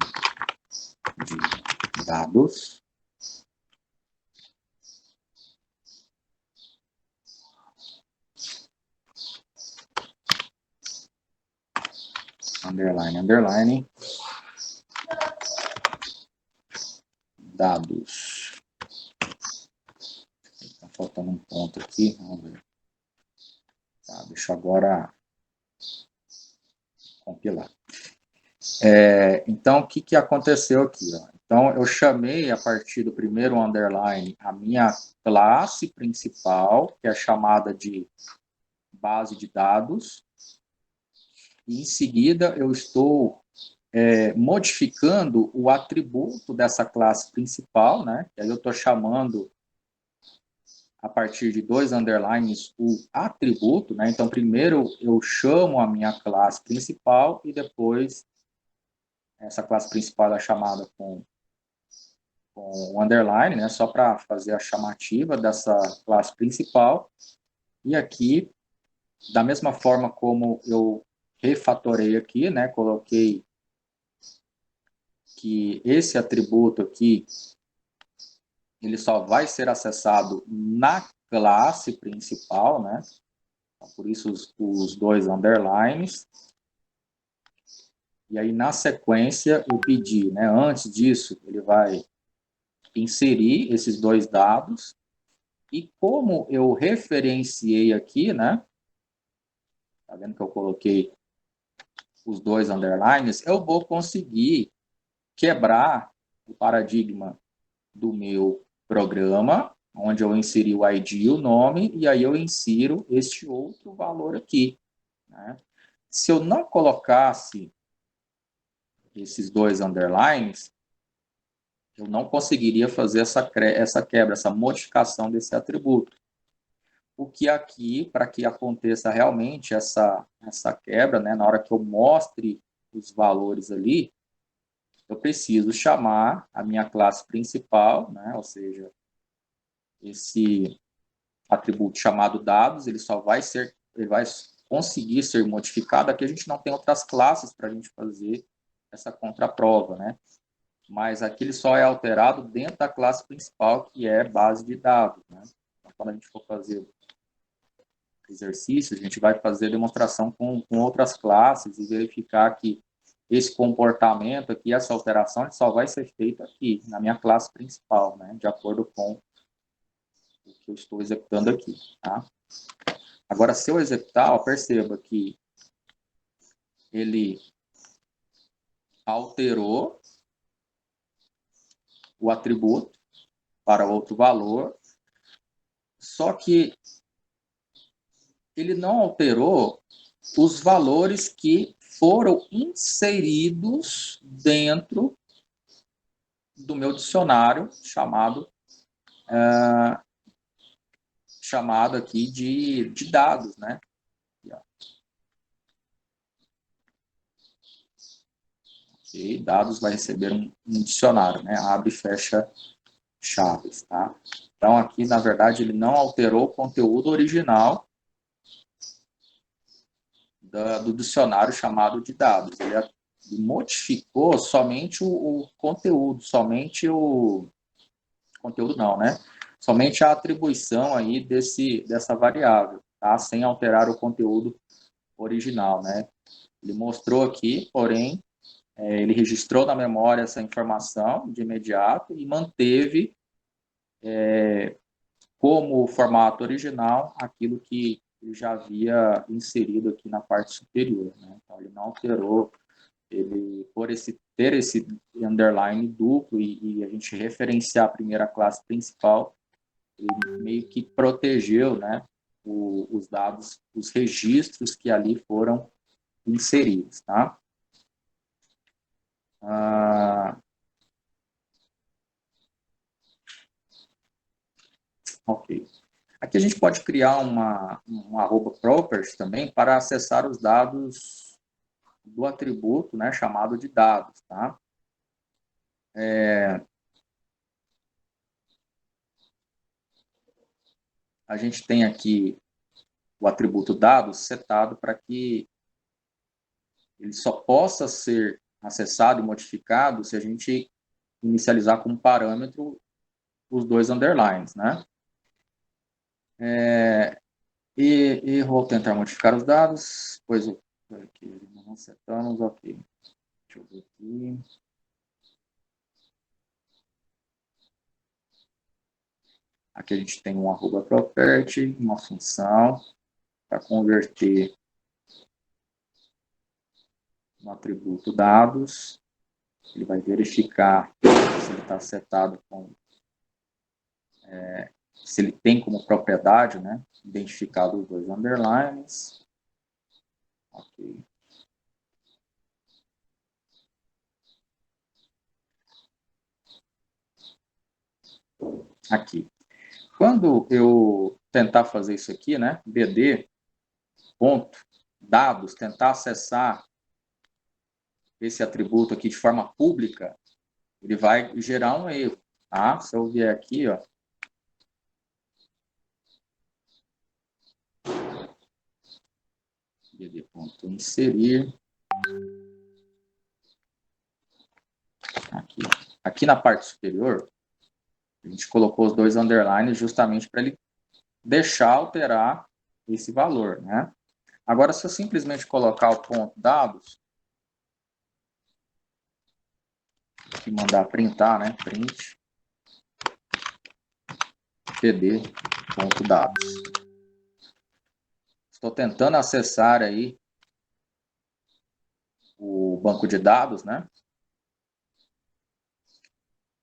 de dados, underline, underline, dados. Está faltando um ponto aqui, vamos ver. Tá, deixa eu agora compilar. Então, o que aconteceu aqui? Ó? Então, eu chamei, a partir do primeiro underline, a minha classe principal, que é chamada de base de dados, e em seguida eu estou modificando o atributo dessa classe principal, né? E aí eu estou chamando, a partir de dois underlines, o atributo, né? Então, primeiro eu chamo a minha classe principal e depois essa classe principal é chamada com um underline, né? Só para fazer a chamativa dessa classe principal. E aqui, da mesma forma como eu refatorei aqui, né? Coloquei que esse atributo aqui ele só vai ser acessado na classe principal, né? Então, por isso os dois underlines. E aí, na sequência, eu pedi, né? Antes disso, ele vai inserir esses dois dados. E como eu referenciei aqui, né? Tá vendo que eu coloquei os dois underlines? Eu vou conseguir quebrar o paradigma do meu programa, onde eu inseri o ID e o nome, e aí eu insiro este outro valor aqui, né? Se eu não colocasse esses dois underlines, eu não conseguiria fazer essa quebra, essa modificação desse atributo. O que aqui, para que aconteça realmente essa quebra, né, na hora que eu mostre os valores ali, eu preciso chamar a minha classe principal, né, ou seja, esse atributo chamado dados, ele vai conseguir ser modificado. Aqui a gente não tem outras classes para a gente fazer essa contraprova, né? Mas aqui ele só é alterado dentro da classe principal, que é base de dados, né? Então, quando a gente for fazer exercícios, a gente vai fazer demonstração com outras classes e verificar que esse comportamento aqui, essa alteração, só vai ser feita aqui, na minha classe principal, né? De acordo com o que eu estou executando aqui, tá? Agora, se eu executar, ó, perceba que ele alterou o atributo para outro valor, só que ele não alterou os valores que foram inseridos dentro do meu dicionário chamado aqui de dados, né? E dados vai receber um dicionário, né? Abre e fecha chaves, tá? Então, aqui, na verdade, ele não alterou o conteúdo original do dicionário chamado de dados. Ele modificou somente o conteúdo, somente o... Conteúdo não, né? Somente a atribuição aí dessa variável, tá? Sem alterar o conteúdo original, né? Ele mostrou aqui, porém, ele registrou na memória essa informação de imediato e manteve como formato original aquilo que ele já havia inserido aqui na parte superior, né? Então, ele não alterou, ele, ter esse underline duplo e a gente referenciar a primeira classe principal, ele meio que protegeu, né, os dados, os registros que ali foram inseridos, tá? Ok. Aqui a gente pode criar um arroba property também para acessar os dados do atributo, né, chamado de dados, tá? A gente tem aqui o atributo dados setado para que ele só possa ser acessado e modificado se a gente inicializar como parâmetro os dois underlines, né? E vou tentar modificar os dados, pois aqui não setamos, ok. Deixa eu ver aqui. Aqui a gente tem um arroba property, uma função para converter no atributo dados. Ele vai verificar se ele está setado com... se ele tem como propriedade, né, identificado os dois underlines. Ok. Aqui. Quando eu tentar fazer isso aqui, né, bd, ponto, dados, tentar acessar esse atributo aqui de forma pública, ele vai gerar um erro, tá? Se eu vier aqui, ó, bd.inserir, aqui na parte superior, a gente colocou os dois underlines justamente para ele deixar alterar esse valor, né? Agora, se eu simplesmente colocar o ponto dados e mandar printar, né? Print pd.dados. Estou tentando acessar aí o banco de dados, né?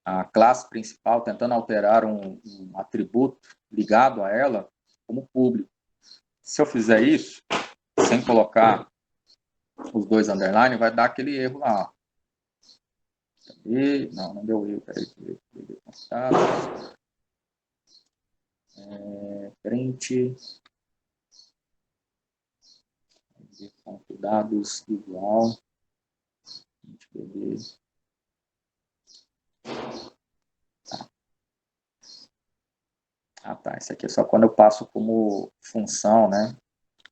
A classe principal, tentando alterar um atributo ligado a ela como público. Se eu fizer isso, sem colocar os dois underline, vai dar aquele erro lá. Cadê? Não deu erro. Peraí. Print ponto dados igual tá, isso aqui é só quando eu passo como função, né,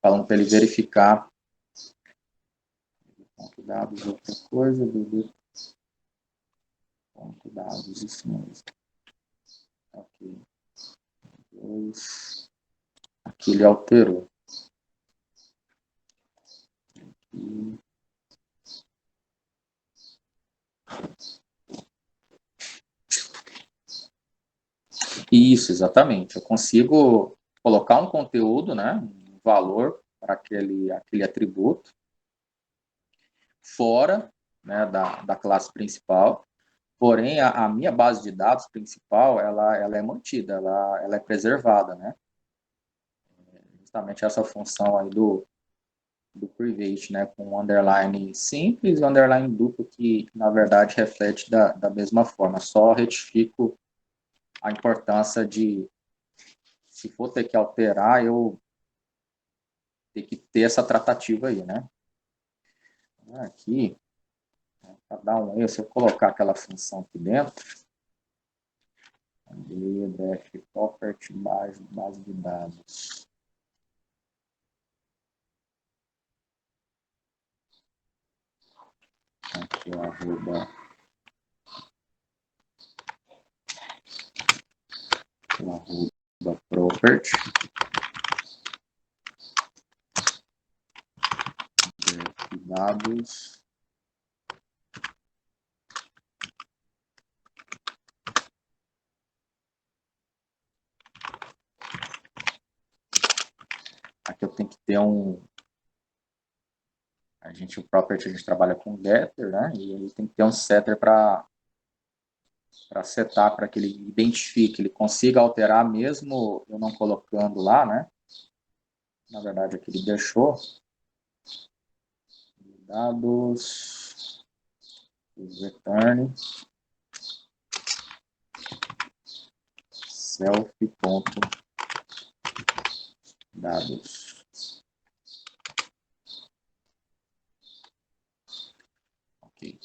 falando para ele verificar ponto dados outra coisa, ponto dados isso mesmo. Ok. Aqui ele alterou. Isso, exatamente. Eu consigo colocar um conteúdo, né, um valor para aquele atributo fora, né, da classe principal. Porém, a minha base de dados principal, ela é mantida, ela é preservada, né? Justamente essa função aí do private, né? Com um underline simples e um underline duplo que, na verdade, reflete da mesma forma. Só retifico a importância de, se for ter que alterar, eu ter que ter essa tratativa aí, né? Aqui, para dar um erro, se eu colocar aquela função aqui dentro, def property base de dados. Aqui, arroba property dados aqui eu tenho que ter o property a gente trabalha com getter, né? E ele tem que ter um setter para setar, para que ele identifique, ele consiga alterar mesmo eu não colocando lá, né? Na verdade, aqui ele deixou dados, return, self.dados. Ok.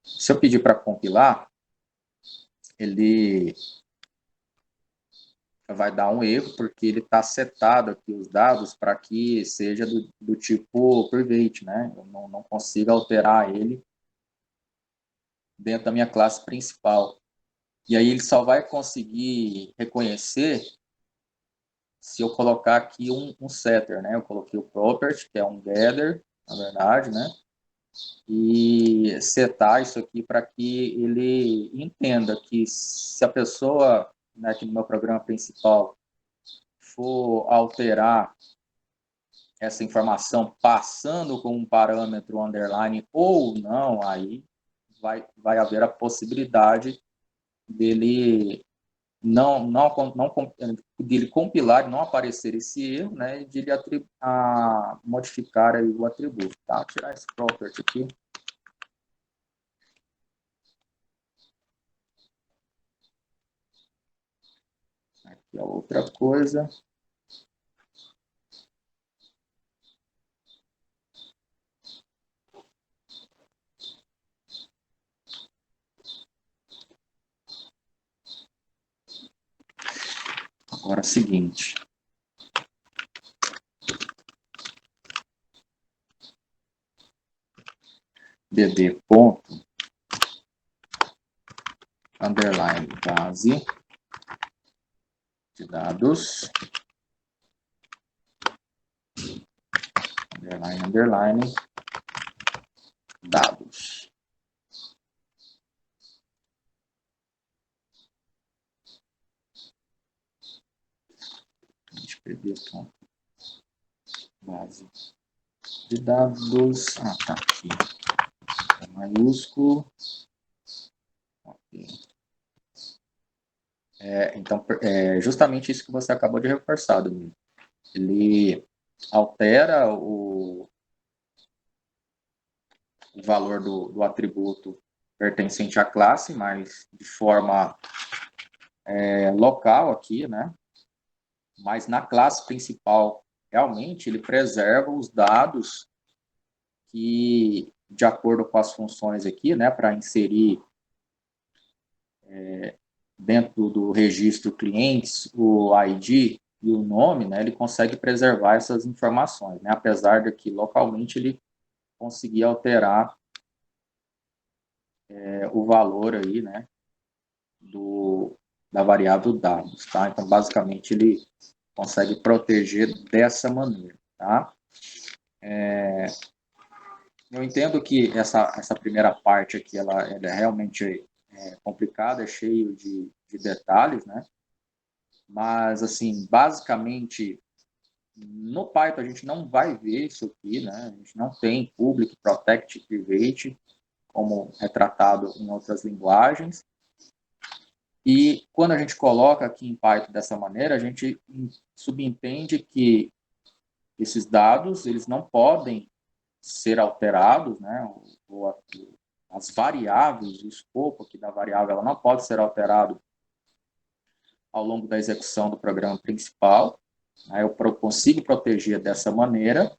Se eu pedir para compilar, ele vai dar um erro, porque ele está setado aqui os dados para que seja do tipo private, né? Eu não consigo alterar ele dentro da minha classe principal. E aí ele só vai conseguir reconhecer se eu colocar aqui um setter, né? Eu coloquei o property, que é um getter, na verdade, né? E setar isso aqui para que ele entenda que se a pessoa, né, aqui no meu programa principal, for alterar essa informação passando com um parâmetro underline ou não, aí vai haver a possibilidade dele dele compilar e não aparecer esse erro, né, de ele modificar aí o atributo, tá? Tirar esse property aqui. Aqui é outra coisa. Agora é o seguinte. dd ponto underline base de dados underline dados. Escrever ponto base de dados. Tá aqui. É maiúsculo. Ok. Então, justamente isso que você acabou de reforçar, Domingo. Ele altera o valor do atributo pertencente à classe, mas de forma local aqui, né? Mas na classe principal, realmente, ele preserva os dados que, de acordo com as funções aqui, né, para inserir dentro do registro clientes o ID e o nome, né, ele consegue preservar essas informações, né, apesar de que localmente ele conseguir alterar o valor aí, né, da variável dados, tá? Então, basicamente, ele consegue proteger dessa maneira, tá? Eu entendo que essa primeira parte aqui, ela é realmente complicada, é cheio de detalhes, né? Mas, assim, basicamente, no Python a gente não vai ver isso aqui, né? A gente não tem public, protect, private, como retratado em outras linguagens. E quando a gente coloca aqui em Python dessa maneira, a gente subentende que esses dados, eles não podem ser alterados, né? As variáveis, o escopo aqui da variável, ela não pode ser alterado ao longo da execução do programa principal. Né? Eu consigo proteger dessa maneira.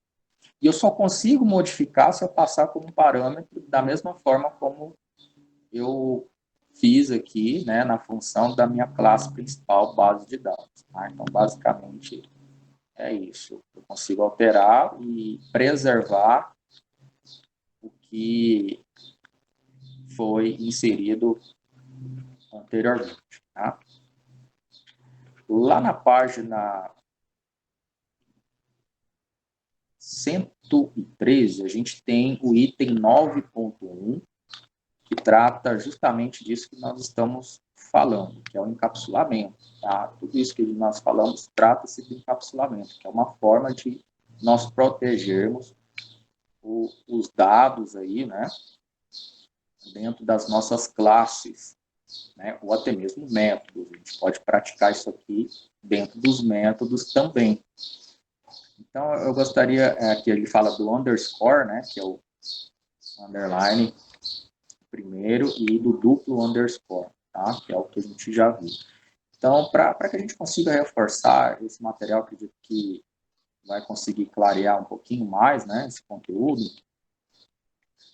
E eu só consigo modificar se eu passar como parâmetro da mesma forma como eu fiz aqui, né, na função da minha classe principal, base de dados. Tá? Então, basicamente, é isso. Eu consigo alterar e preservar o que foi inserido anteriormente. Tá? Lá na página 113, a gente tem o item 9.1, que trata justamente disso que nós estamos falando, que é o encapsulamento. Tá? Tudo isso que nós falamos trata-se de encapsulamento, que é uma forma de nós protegermos os dados aí, né, dentro das nossas classes, né, ou até mesmo métodos. A gente pode praticar isso aqui dentro dos métodos também. Então, eu gostaria que ele fala do underscore, né, que é o underline primeiro, e do duplo underscore, tá, que é o que a gente já viu. Então, para que a gente consiga reforçar esse material, acredito que vai conseguir clarear um pouquinho mais, né, esse conteúdo,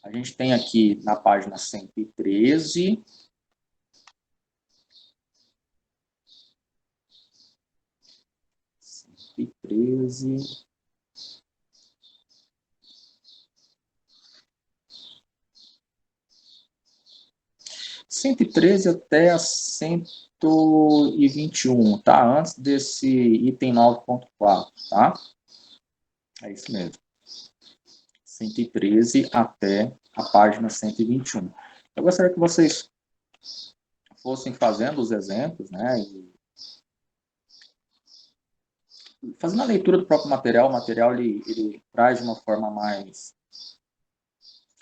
a gente tem aqui na página 113, 113 até a 121, tá? Antes desse item 9.4, tá? É isso mesmo. 113 até a página 121. Eu gostaria que vocês fossem fazendo os exemplos, né? E fazendo a leitura do próprio material. O material ele traz de uma forma mais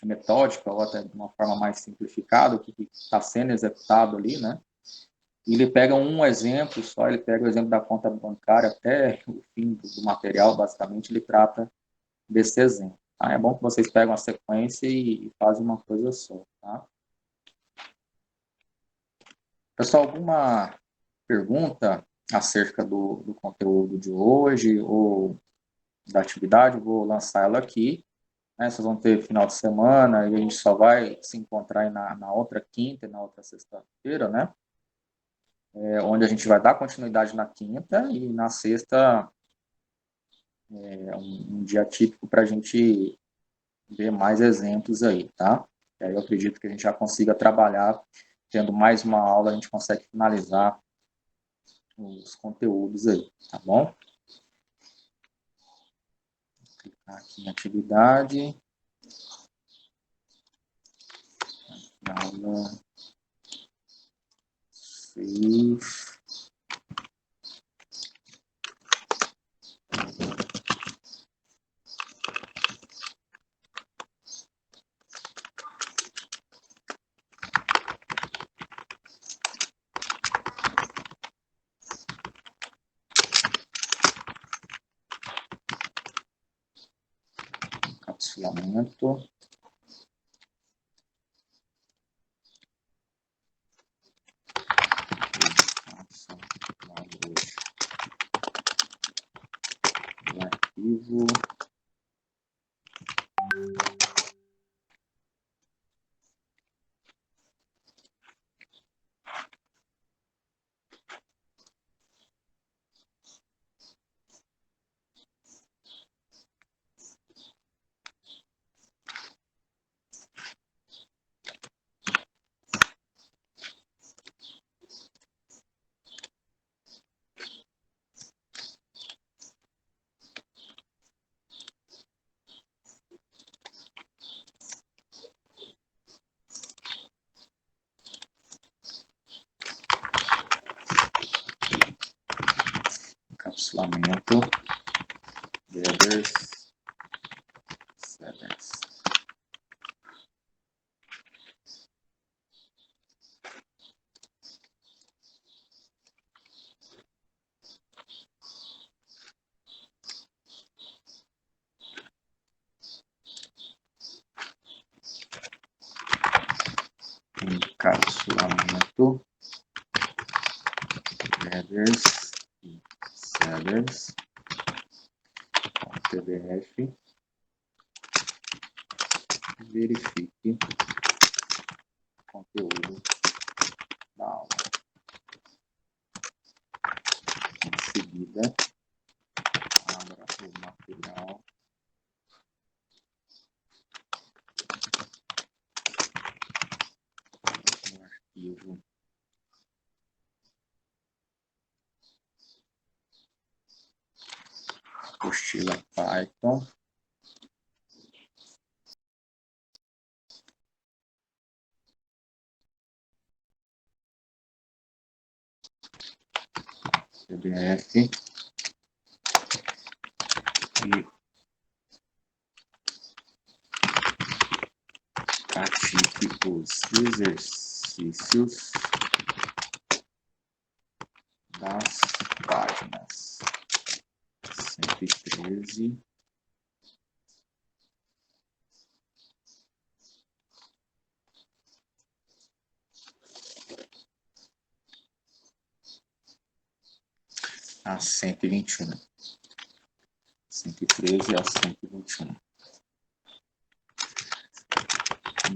metódica ou até de uma forma mais simplificada o que está sendo executado ali, né? E ele pega um exemplo só, ele pega o exemplo da conta bancária até o fim do material, basicamente, ele trata desse exemplo. Tá? É bom que vocês pegam a sequência e fazem uma coisa só. Tá? Pessoal, alguma pergunta acerca do conteúdo de hoje ou da atividade? Eu vou lançar ela aqui. Né? Vocês vão ter final de semana e a gente só vai se encontrar aí na outra quinta e na outra sexta-feira, né? Onde a gente vai dar continuidade na quinta e na sexta um dia típico para a gente ver mais exemplos aí, tá? E aí eu acredito que a gente já consiga trabalhar, tendo mais uma aula, a gente consegue finalizar os conteúdos aí, tá bom? Vou clicar aqui em atividade. Aula 6. Encapsulamento. O arquivo. Encapsulamento. Headers. Settings. Encapsulamento. Headers. Sellers. PDF. verifique o conteúdo da aula. Em seguida, abra o material no arquivo apostila Python. PDF e pratique os exercícios das páginas 113 a 121. 113 a 121.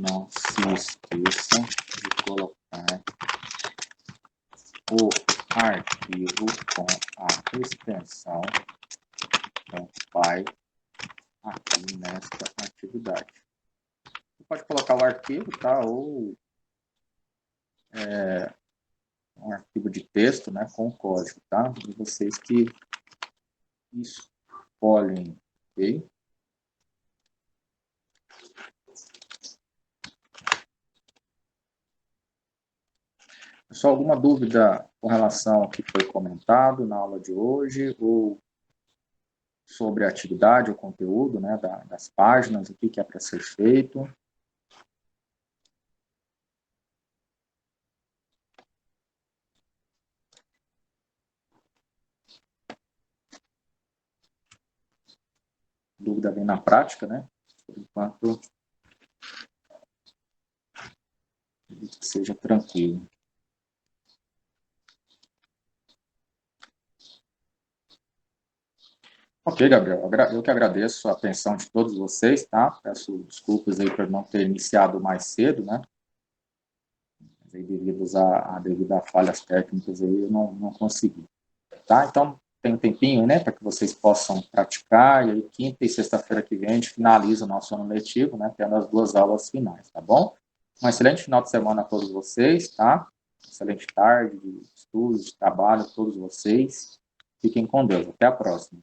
Não se esqueça de colocar o arquivo com a extensão .py aqui nesta atividade. Você pode colocar o arquivo, tá? Ou um arquivo de texto, né, com código, tá? E vocês que escolhem, ok? Só alguma dúvida com relação ao que foi comentado na aula de hoje, ou sobre a atividade, o conteúdo, né, das páginas, o que é para ser feito? Dúvida bem na prática, né? Por enquanto, que seja tranquilo. Ok, Gabriel, eu que agradeço a atenção de todos vocês, tá? Peço desculpas aí por não ter iniciado mais cedo, né? Mas aí, devido a falhas técnicas aí, eu não consegui, tá? Então, tem um tempinho, né, para que vocês possam praticar, e aí quinta e sexta-feira que vem a gente finaliza o nosso ano letivo, né, tendo as 2 aulas finais, tá bom? Um excelente final de semana a todos vocês, tá? Excelente tarde de estudos, de trabalho a todos vocês. Fiquem com Deus. Até a próxima.